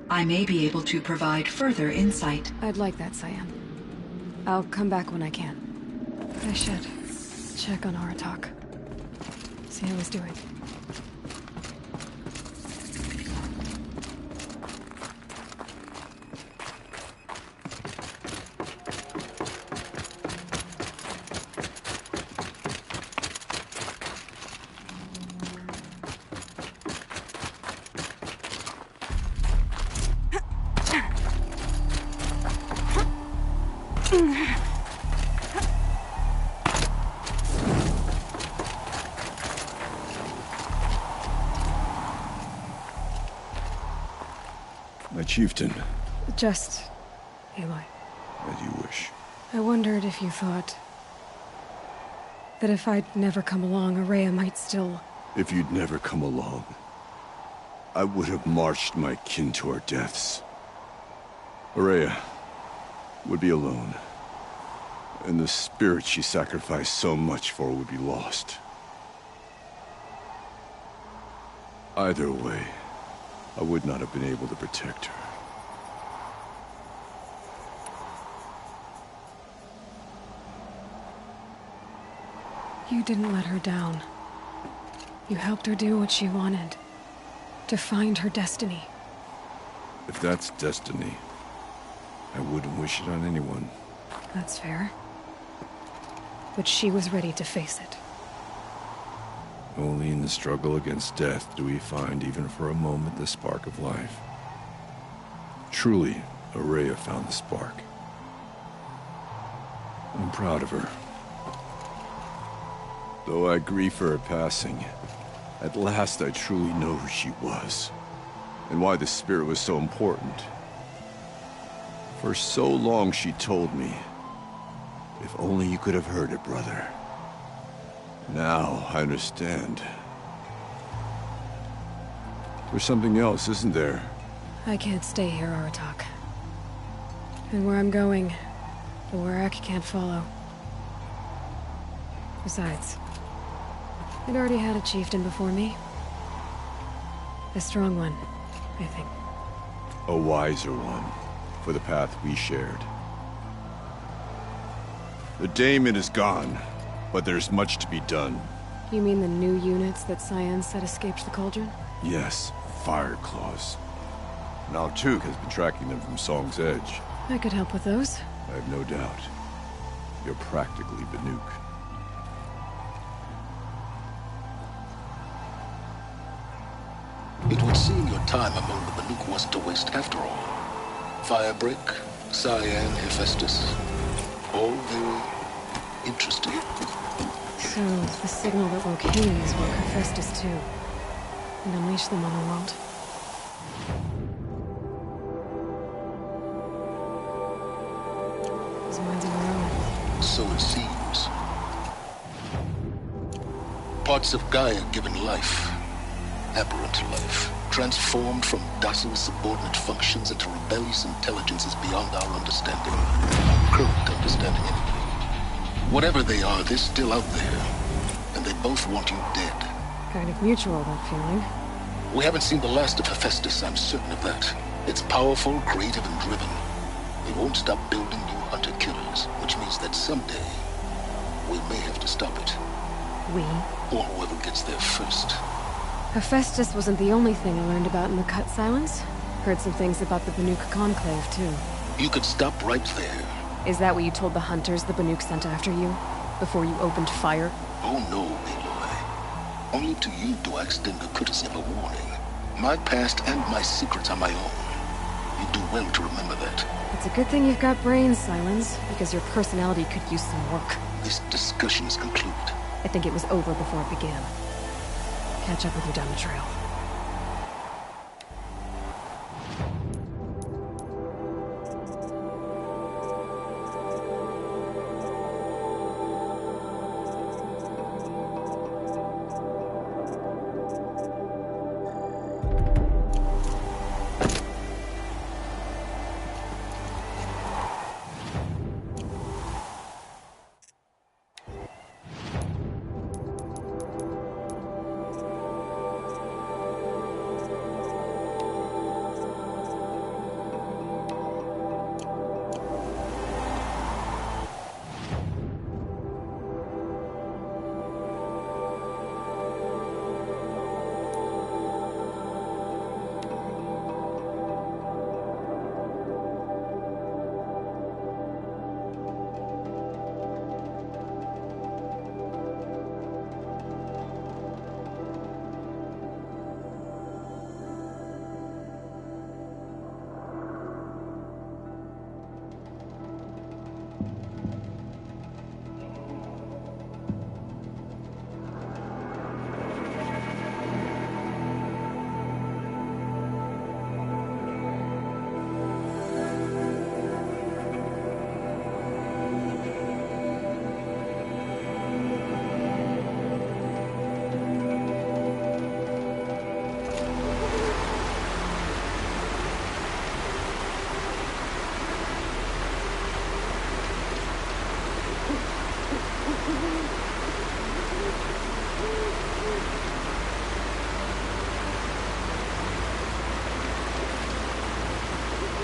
I may be able to provide further insight. I'd like that, Cyan. I'll come back when I can. I should check on Aratak. See how he's doing. My chieftain. Just... Aloy. As you wish. I wondered if you thought... that if I'd never come along, Heyya might still... If you'd never come along, I would have marched my kin to our deaths. Heyya would be alone, and the spirit she sacrificed so much for would be lost. Either way, I would not have been able to protect her. You didn't let her down. You helped her do what she wanted. To find her destiny. If that's destiny, I wouldn't wish it on anyone. That's fair. But she was ready to face it. Only in the struggle against death do we find, even for a moment, the spark of life. Truly, Heyya found the spark. I'm proud of her. Though I grieve for her passing, at last I truly know who she was, and why the spirit was so important. For so long she told me, if only you could have heard it, brother. Now I understand. There's something else, isn't there? I can't stay here, Aratak. And where I'm going, the Warrack can't follow. Besides, I'd already had a chieftain before me. A strong one, I think. A wiser one, for the path we shared. The daemon is gone, but there's much to be done. You mean the new units that Cyan said escaped the cauldron? Yes, fire claws. Now Tug has been tracking them from Song's Edge. I could help with those. I have no doubt. You're practically Banuk. It would seem your time among the Banuk wasn't a waste after all. Firebreak, Cyan, Hephaestus. All very interesting. So, the signal that woke Hades woke Hephaestus too. And unleashed them on the world. Those minds of our own. So it seems. Parts of Gaia given life. Aberrant life. Transformed from docile subordinate functions into rebellious intelligences beyond our understanding. Current understanding, anyway. Whatever they are, they're still out there. And they both want you dead. Kind of mutual, that feeling. We haven't seen the last of Hephaestus, I'm certain of that. It's powerful, creative, and driven. It won't stop building new hunter-killers, which means that someday, we may have to stop it. We? Or whoever gets there first. Hephaestus wasn't the only thing I learned about in the Cut Silence. Heard some things about the Banuk Conclave, too. You could stop right there. Is that what you told the hunters the Banuk sent after you? Before you opened fire? Oh no, Aloy. Only to you do I extend the courtesy of a warning. My past and my secrets are my own. You do well to remember that. It's a good thing you've got brains, Silence, because your personality could use some work. This discussion is concluded. I think it was over before it began. Catch up with you down the trail.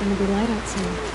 Gonna be light out soon.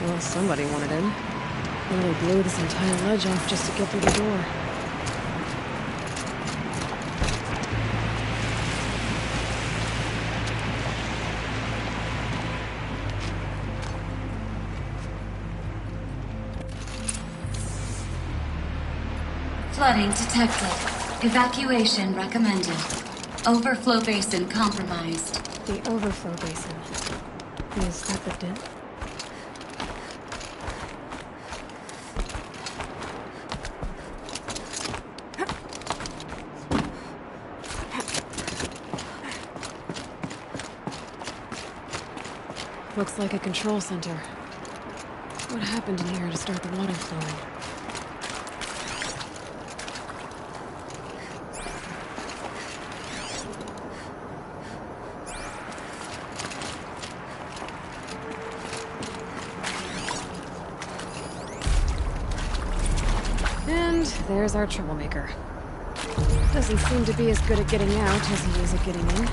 Well, somebody wanted in. Nearly blew this entire ledge off just to get through the door. Flooding detected. Evacuation recommended. Overflow basin compromised. The overflow basin. Is that the dent? Looks like a control center. What happened in here to start the water flowing? And there's our troublemaker. Doesn't seem to be as good at getting out as he is at getting in.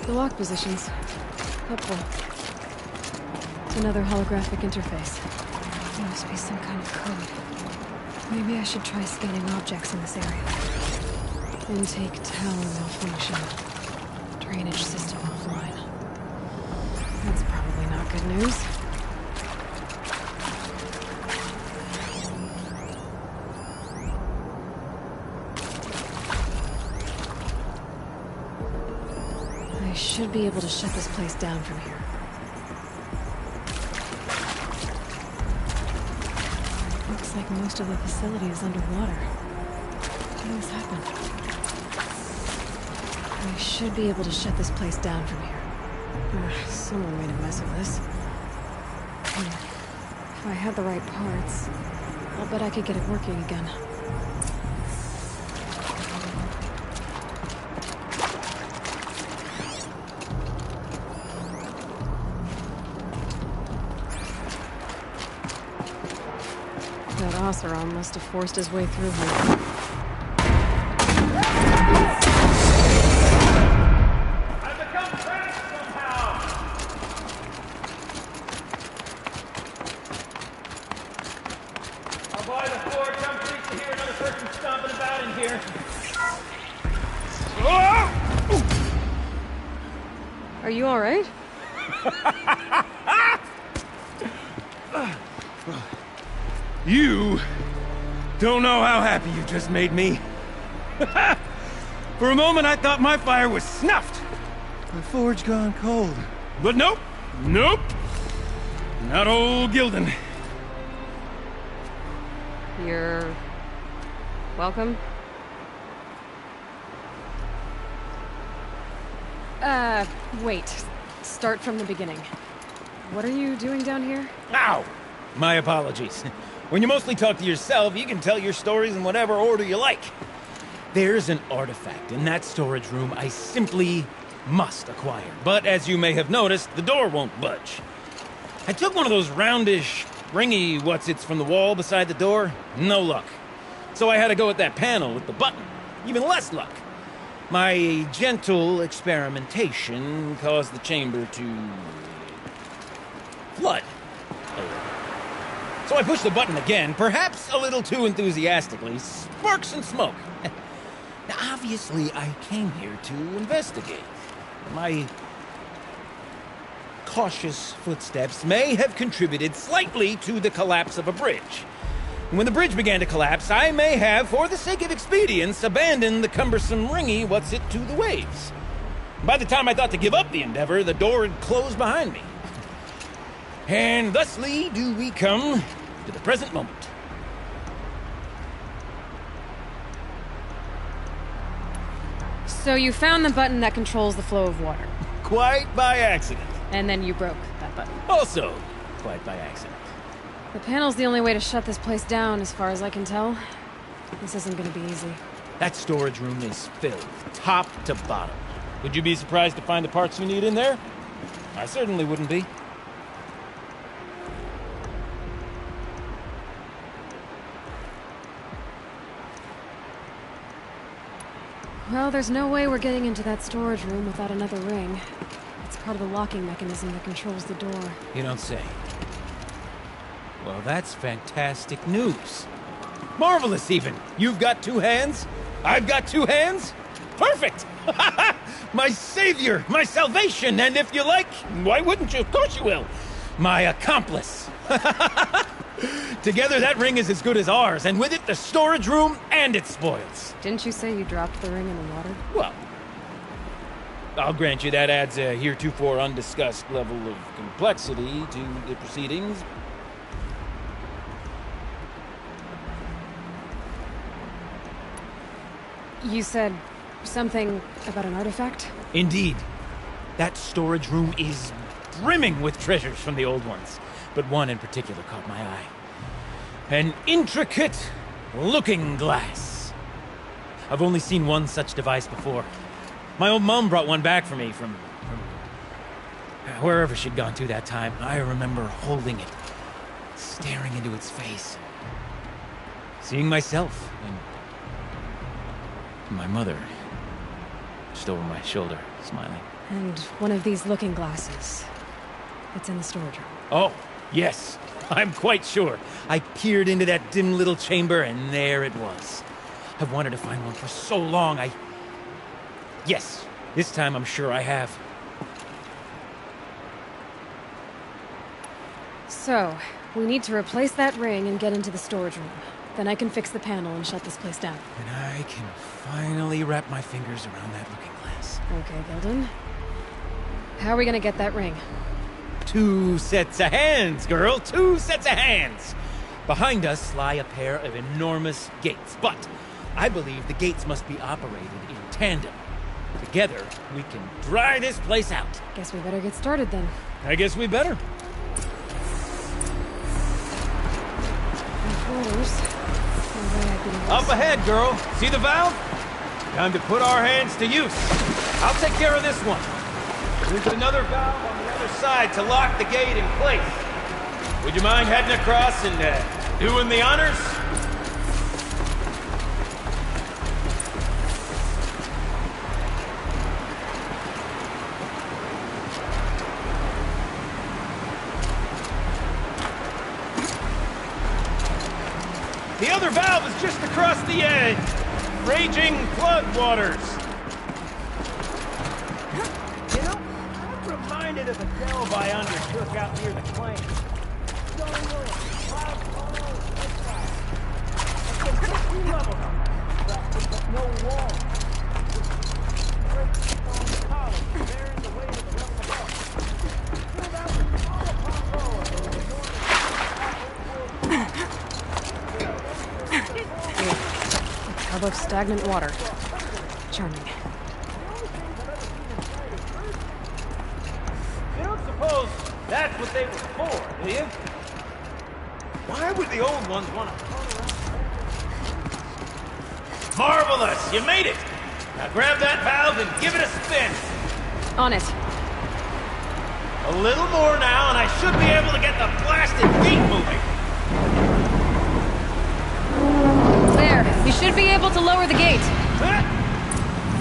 The lock positions. Helpful. It's another holographic interface. There must be some kind of code. Maybe I should try scanning objects in this area. Intake tower malfunction. Drainage system offline. That's probably not good news. I should be able to shut this place down from here. Looks like most of the facility is underwater. How did this happen? I should be able to shut this place down from here. Someone made a mess of this. If I had the right parts, I'll bet I could get it working again. That Oseram must have forced his way through here. Are you all right? You don't know how happy you just made me. For a moment, I thought my fire was snuffed. The forge gone cold. But nope. Nope. Not old Gildan. You're... welcome? Wait. Start from the beginning. What are you doing down here? Ow! My apologies. When you mostly talk to yourself, you can tell your stories in whatever order you like. There's an artifact in that storage room I simply must acquire. But as you may have noticed, the door won't budge. I took one of those roundish, ringy what's-its from the wall beside the door. No luck. So I had to go with that panel with the button. Even less luck. My gentle experimentation caused the chamber to... flood. So I pushed the button again, perhaps a little too enthusiastically. Sparks and smoke. Now, obviously, I came here to investigate. My cautious footsteps may have contributed slightly to the collapse of a bridge. When the bridge began to collapse, I may have, for the sake of expedience, abandoned the cumbersome ringy what's-it to the waves. By the time I thought to give up the endeavor, the door had closed behind me. And thusly do we come to the present moment. So you found the button that controls the flow of water. Quite by accident. And then you broke that button. Also, quite by accident. The panel's the only way to shut this place down, as far as I can tell. This isn't gonna be easy. That storage room is filled, top to bottom. Would you be surprised to find the parts you need in there? I certainly wouldn't be. Well, there's no way we're getting into that storage room without another ring. It's part of the locking mechanism that controls the door. You don't say. Well, that's fantastic news. Marvelous, even. You've got 2 hands. I've got 2 hands. Perfect! My savior, my salvation, and if you like, why wouldn't you? Of course you will. My accomplice. Together, that ring is as good as ours, and with it, the storage room and its spoils. Didn't you say you dropped the ring in the water? Well, I'll grant you that adds a heretofore undiscussed level of complexity to the proceedings. You said something about an artifact? Indeed. That storage room is brimming with treasures from the old ones, but one in particular caught my eye. An intricate looking glass. I've only seen one such device before. My old mom brought one back for me from wherever she'd gone to that time. I remember holding it, staring into its face, seeing myself and my mother just over my shoulder, smiling. And one of these looking glasses. It's in the storage room. Oh, yes. I'm quite sure. I peered into that dim little chamber, and there it was. I've wanted to find one for so long, Yes, this time I'm sure I have. So, we need to replace that ring and get into the storage room. Then I can fix the panel and shut this place down. And I can finally wrap my fingers around that looking glass. Okay, Gilden. How are we gonna get that ring? 2 sets of hands, girl. 2 sets of hands. Behind us lie a pair of enormous gates, but I believe the gates must be operated in tandem. Together, we can dry this place out. Guess we better get started then. I guess we better. Up ahead, girl. See the valve? Time to put our hands to use. I'll take care of this one. There's another valve on the other side to lock the gate in place. Would you mind heading across and doing the honors? The other valve is just across the edge. Raging floodwaters. You know, I'm reminded of a delve I undertook out near the claim. Stone wall, cloud tunnel, outside. It's been 2 levels, but no wall. Great stone columns bearing the weight of the level above. Filled out with all upon row of the Tub of stagnant water. Charming. You don't suppose that's what they were for, do you? Why would the old ones want to turn around? Marvelous! You made it! Now grab that valve and give it a spin. On it. A little more now, and I should be able to get the blasted gate moving. There. We should be able to lower the gate. Huh?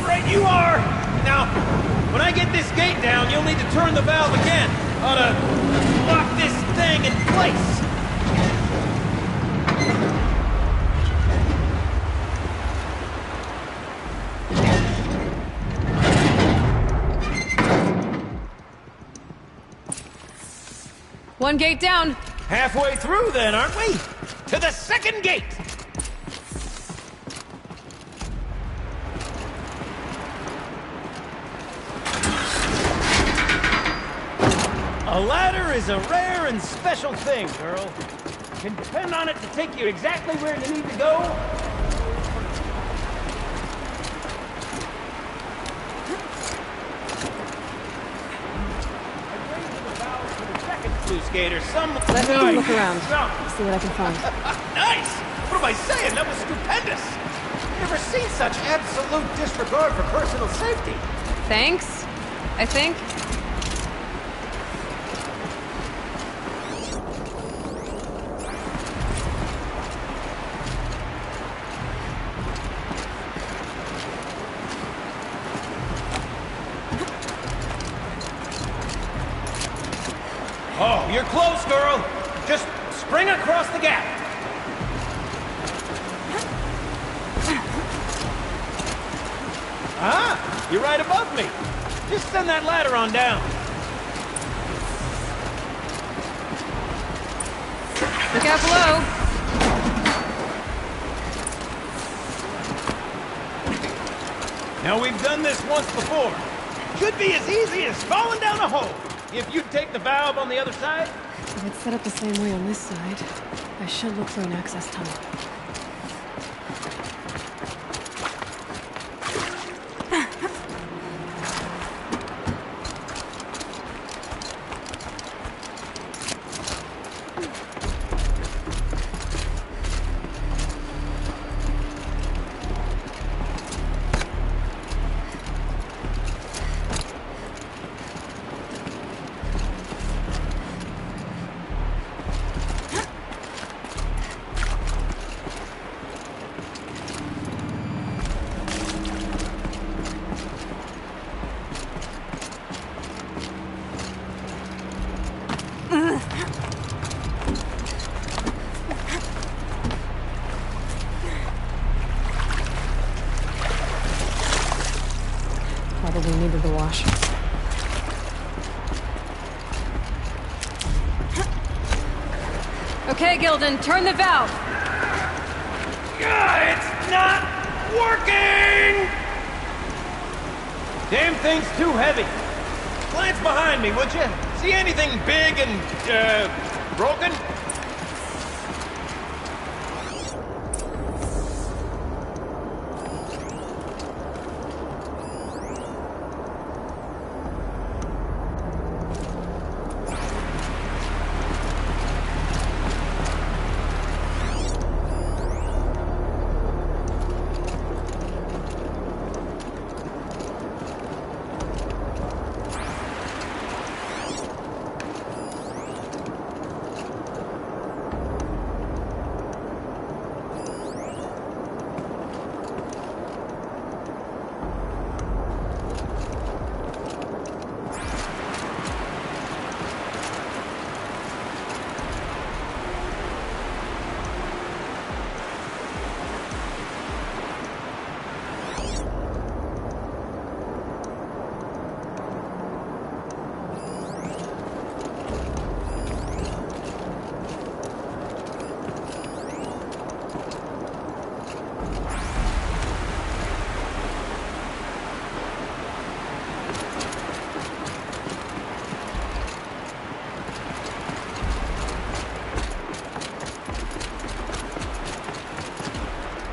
Right you are! Now, when I get this gate down, you'll need to turn the valve again. Ought to lock this thing in place. One gate down. Halfway through then, aren't we? To the second gate! A ladder is a rare and special thing, girl. You can depend on it to take you exactly where you need to go. Skater, some Let me look around. See what I can find. Nice! What am I saying? That was stupendous! Never seen such absolute disregard for personal safety. Thanks, I think. You're close, girl. Just spring across the gap. Ah, you're right above me. Just send that ladder on down. Look out below. Now, we've done this once before. Should be as easy as falling down a hole. If you take the valve on the other side. If it's set up the same way on this side, I should look for an access tunnel. Probably needed the wash. Okay, Gilden, turn the valve. It's not working! Damn thing's too heavy. Glance behind me, would you? See anything big and, broken?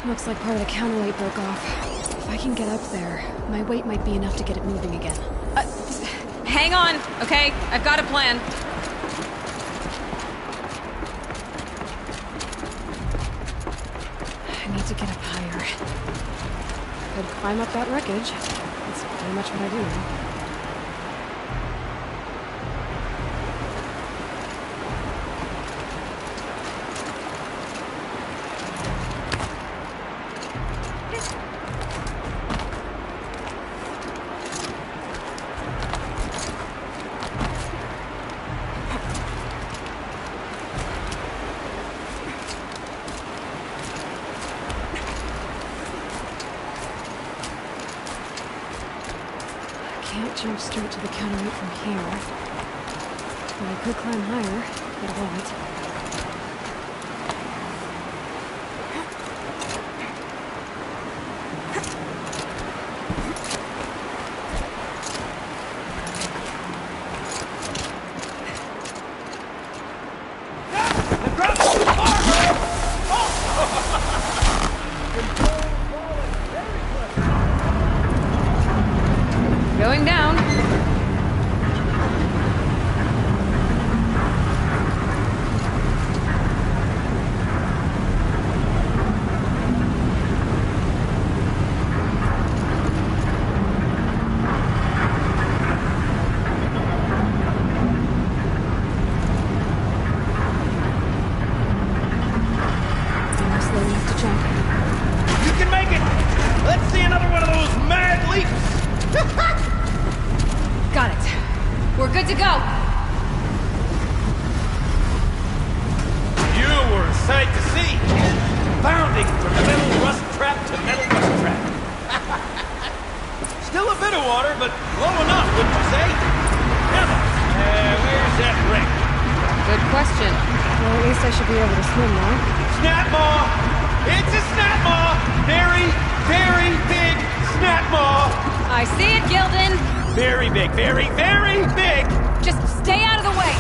Looks like part of the counterweight broke off. If I can get up there, my weight might be enough to get it moving again. Hang on, okay? I've got a plan. I need to get up higher. Could climb up that wreckage. That's pretty much what I do now. Can't jump straight to the counterweight from here. But I could climb higher, get above it. Going down. Almost low enough to jump. You can make it! Let's see another one of those mad leaps! Got it. We're good to go. sight to see. Bounding from metal rust trap to metal rust trap. Still a bit of water, but low enough, wouldn't you say? Now, where's that ring? Good question. Well, at least I should be able to swim now. Snap maw! It's a snap maw! Very, very big snap maw! I see it, Gildan! Very big, very, very big! Just stay out of the way!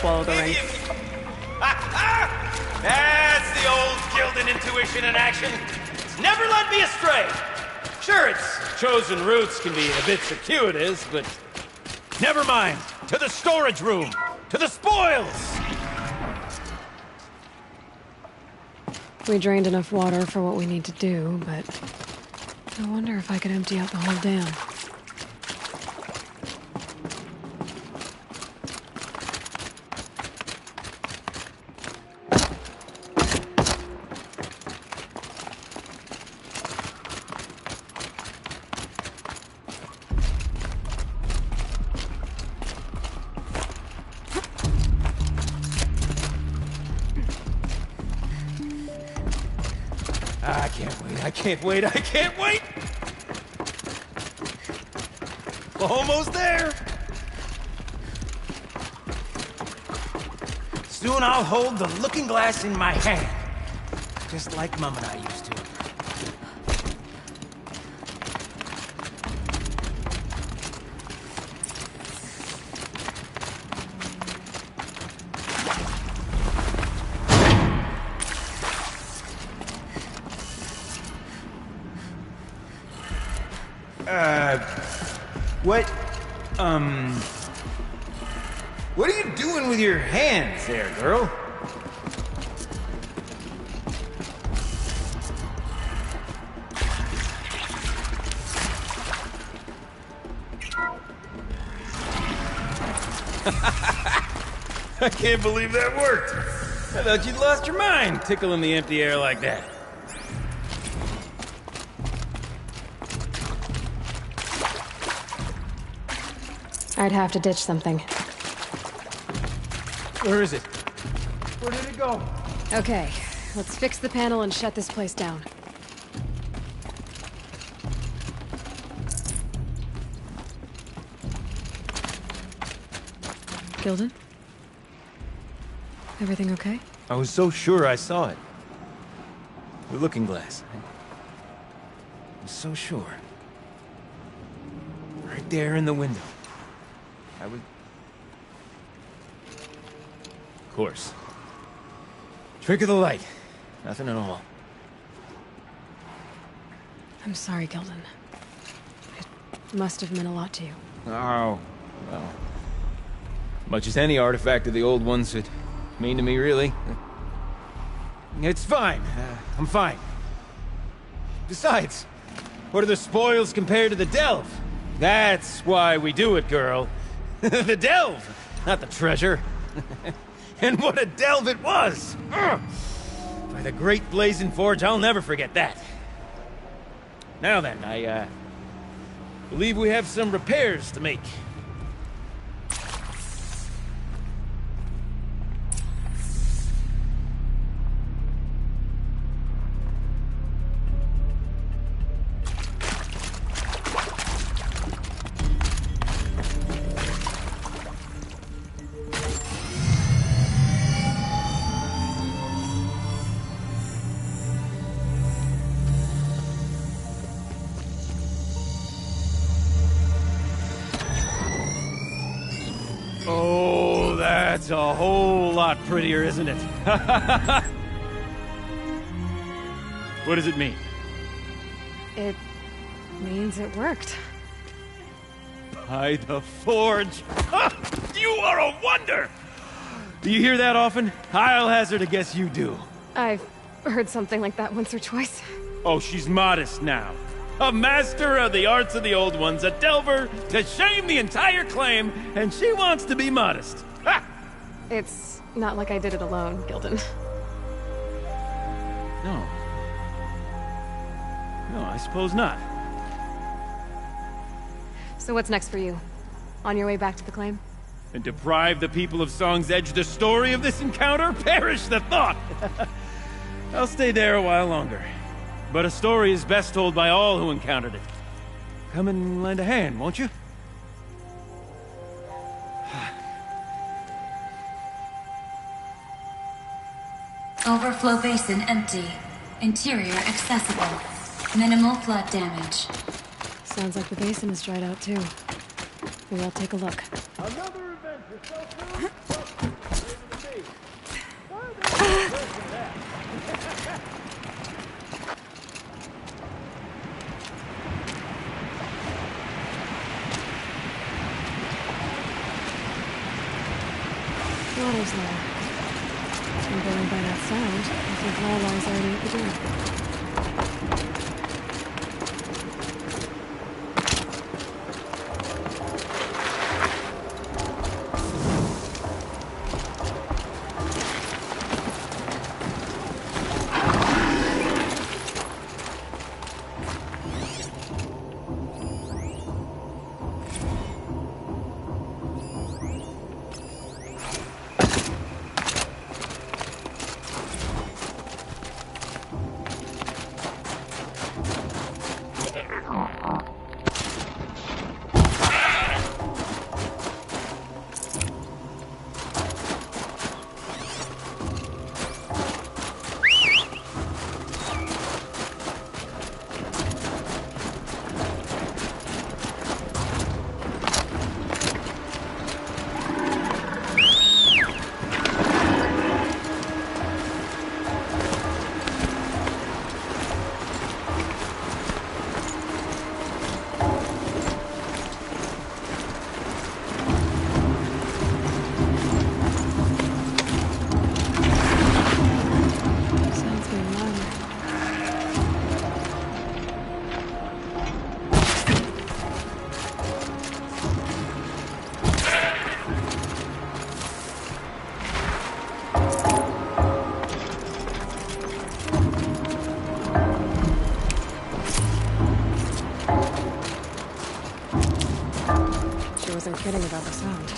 Swallow the ring. That's the old Gildan intuition in action. It's never led me astray. Sure, its chosen routes can be a bit circuitous, but never mind. To the storage room. To the spoils. We drained enough water for what we need to do, but I wonder if I could empty out the whole dam. I can't wait! Almost there! Soon I'll hold the looking glass in my hand. Just like Mom and I used to. What are you doing with your hands there, girl? I can't believe that worked. I thought you'd lost your mind, tickling the empty air like that. I'd have to ditch something. Where is it? Where did it go? Okay, let's fix the panel and shut this place down. Gildan? Everything okay? I was so sure I saw it. The looking glass. I was so sure. Right there in the window. I was... Of course. Trick of the light. Nothing at all. I'm sorry, Gildan. It must have meant a lot to you. Oh, well. Much as any artifact of the old ones would mean to me, really. It's fine. I'm fine. Besides, what are the spoils compared to the delve? That's why we do it, girl. The delve, not the treasure. And what a delve it was! Ugh. By the great Blazing Forge, I'll never forget that. Now then, I believe we have some repairs to make. That's a whole lot prettier, isn't it? What does it mean? It means it worked. By the Forge! You are a wonder! Do you hear that often? I'll hazard a guess you do. I've heard something like that once or twice. Oh, she's modest now. A master of the arts of the old ones, a delver to shame the entire claim, and she wants to be modest. Ha! It's not like I did it alone, Gildan. No. No, I suppose not. So what's next for you? On your way back to the claim? And deprive the people of Song's Edge the story of this encounter? Perish the thought! I'll stay there a while longer. But a story is best told by all who encountered it. Come and lend a hand, won't you? Overflow basin empty. Interior accessible. Minimal flood damage. Sounds like the basin is dried out too. Maybe I'll take a look. Another adventure so soon? Water's low. And going by that sound, I think Lala's already at the door. Wasn't kidding about the sound.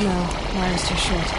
No, wire's too short.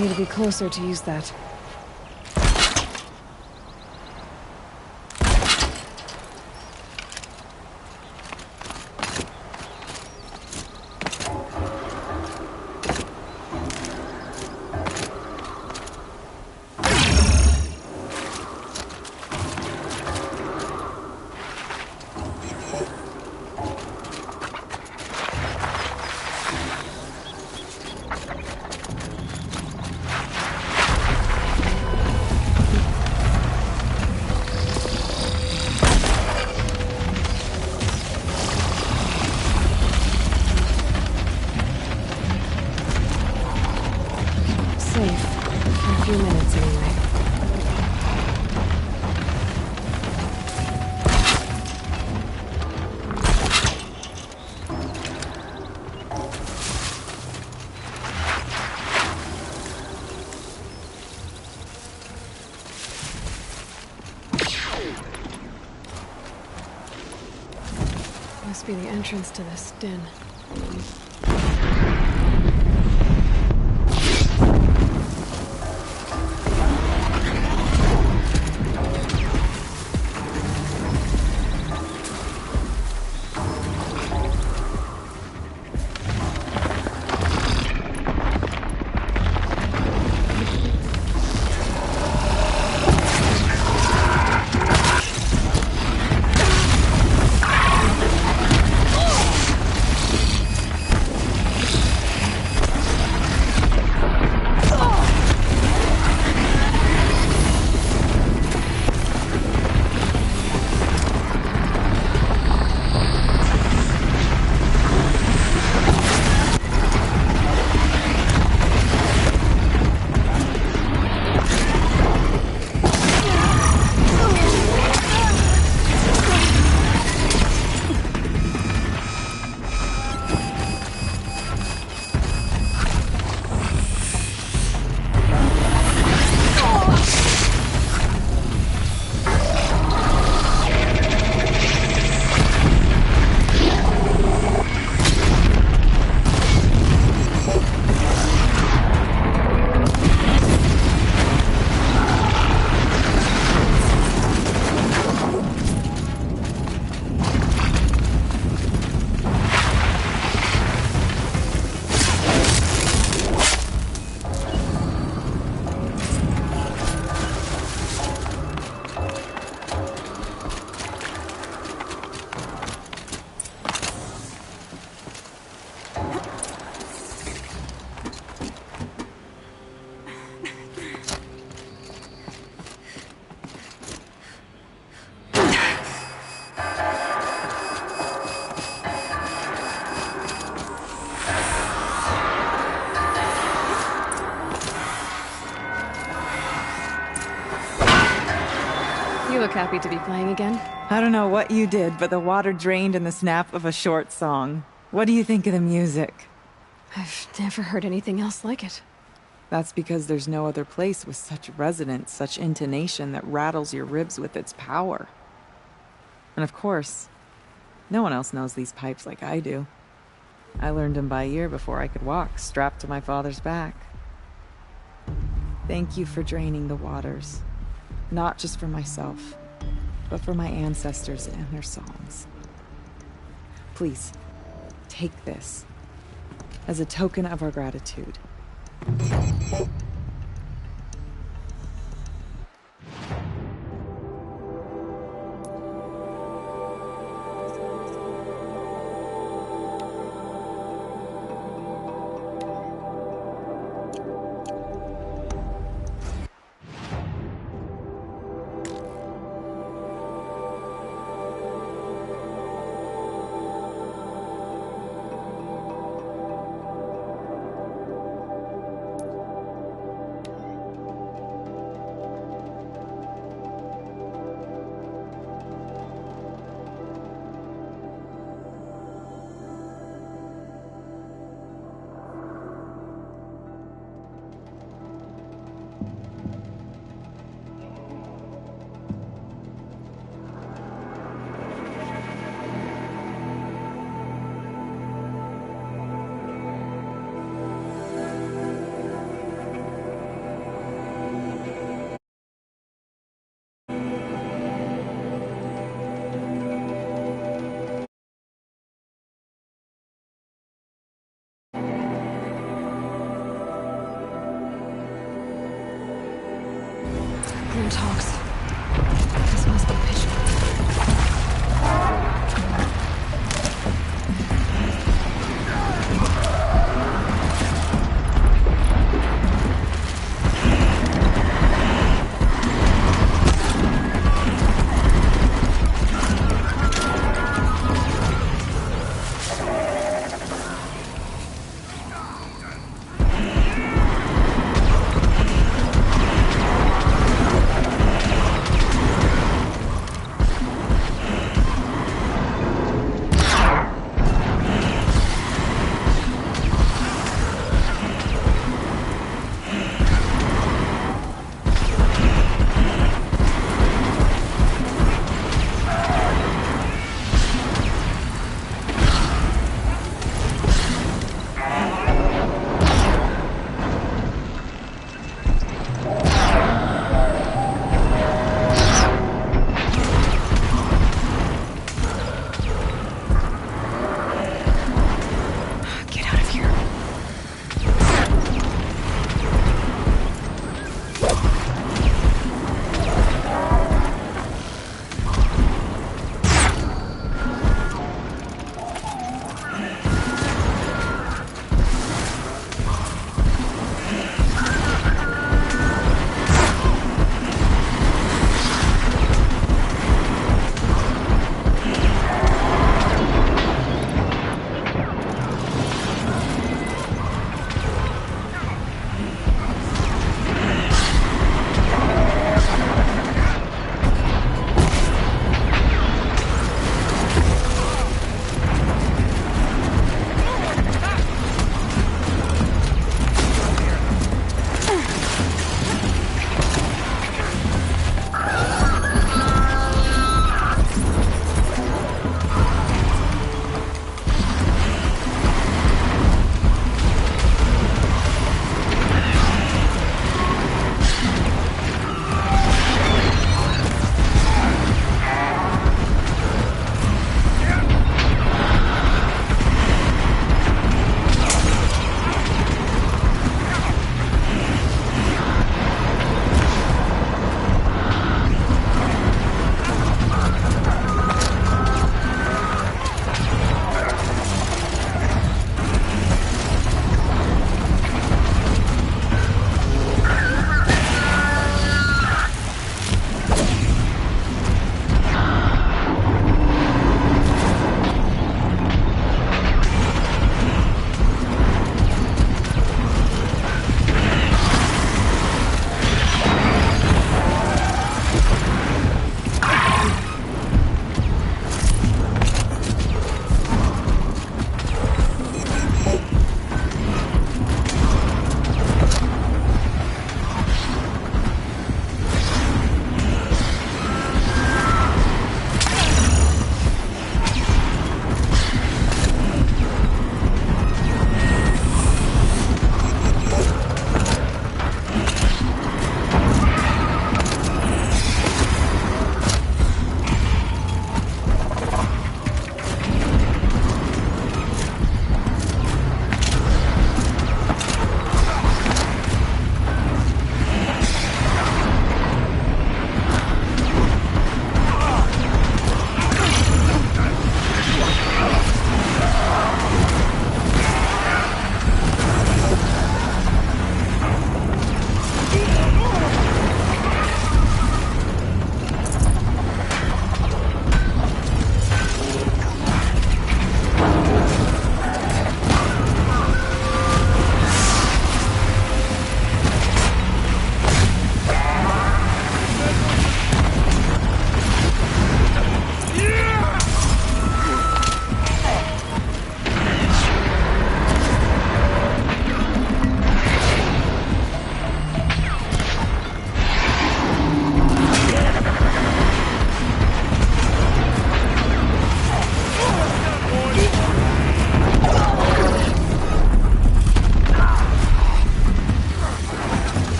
need to be closer to use that. Safe. For a few minutes, anyway. Must be the entrance to this den. You look happy to be playing again. I don't know what you did, but the water drained in the snap of a short song. What do you think of the music? I've never heard anything else like it. That's because there's no other place with such resonance, such intonation that rattles your ribs with its power. And of course, no one else knows these pipes like I do. I learned them by ear before I could walk, strapped to my father's back. Thank you for draining the waters. Not just for myself, but for my ancestors and their songs. Please, take this as a token of our gratitude. talks. This must be Bishop.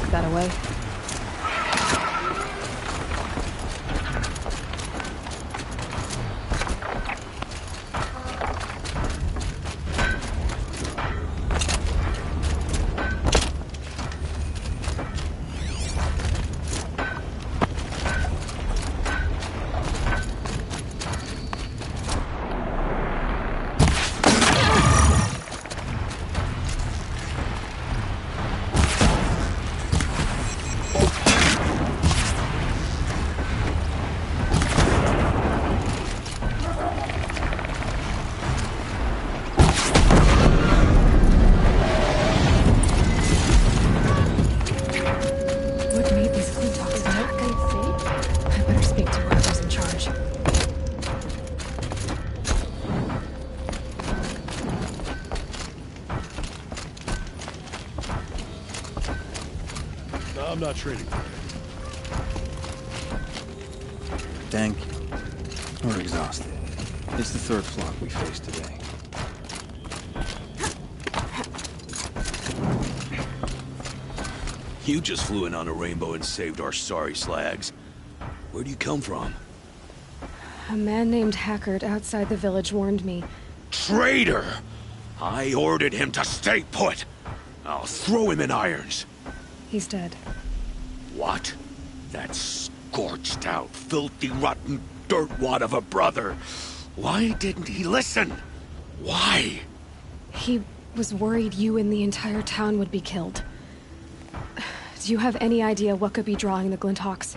tuck that away. I'm not trading. Thank you. We're exhausted. It's the third flock we faced today. You just flew in on a rainbow and saved our sorry slags. Where do you come from? A man named Hackard outside the village warned me. Traitor! I ordered him to stay put! I'll throw him in irons. He's dead. What? That scorched out, filthy, rotten dirtwad of a brother. Why didn't he listen? Why? He was worried you and the entire town would be killed. Do you have any idea what could be drawing the Glinthawks?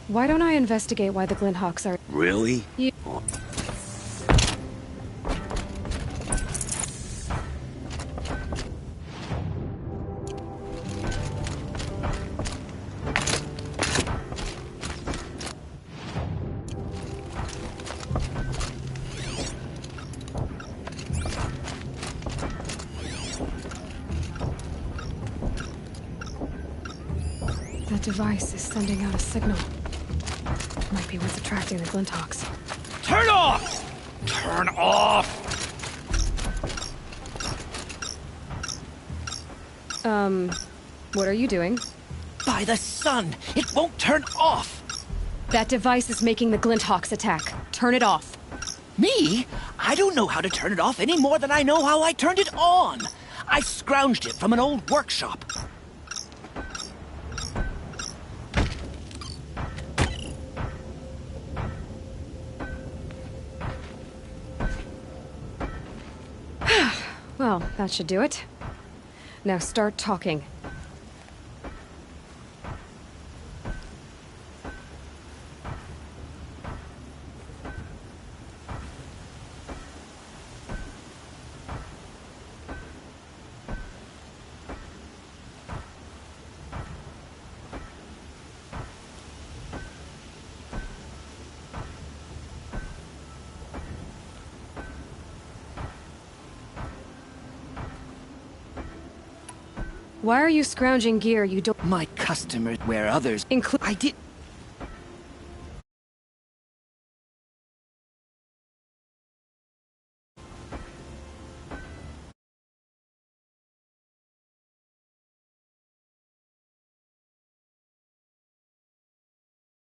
Why don't I investigate why the Glinthawks are... Really? You... That device is sending out a signal. Might be what's attracting the Glinthawks. Turn off! Turn off! What are you doing? By the sun! It won't turn off! That device is making the Glinthawks attack. Turn it off. Me? I don't know how to turn it off any more than I know how I turned it on. I scrounged it from an old workshop. Well, that should do it. Now start talking. Why are you scrounging gear you don't... My customers where others... include... I did...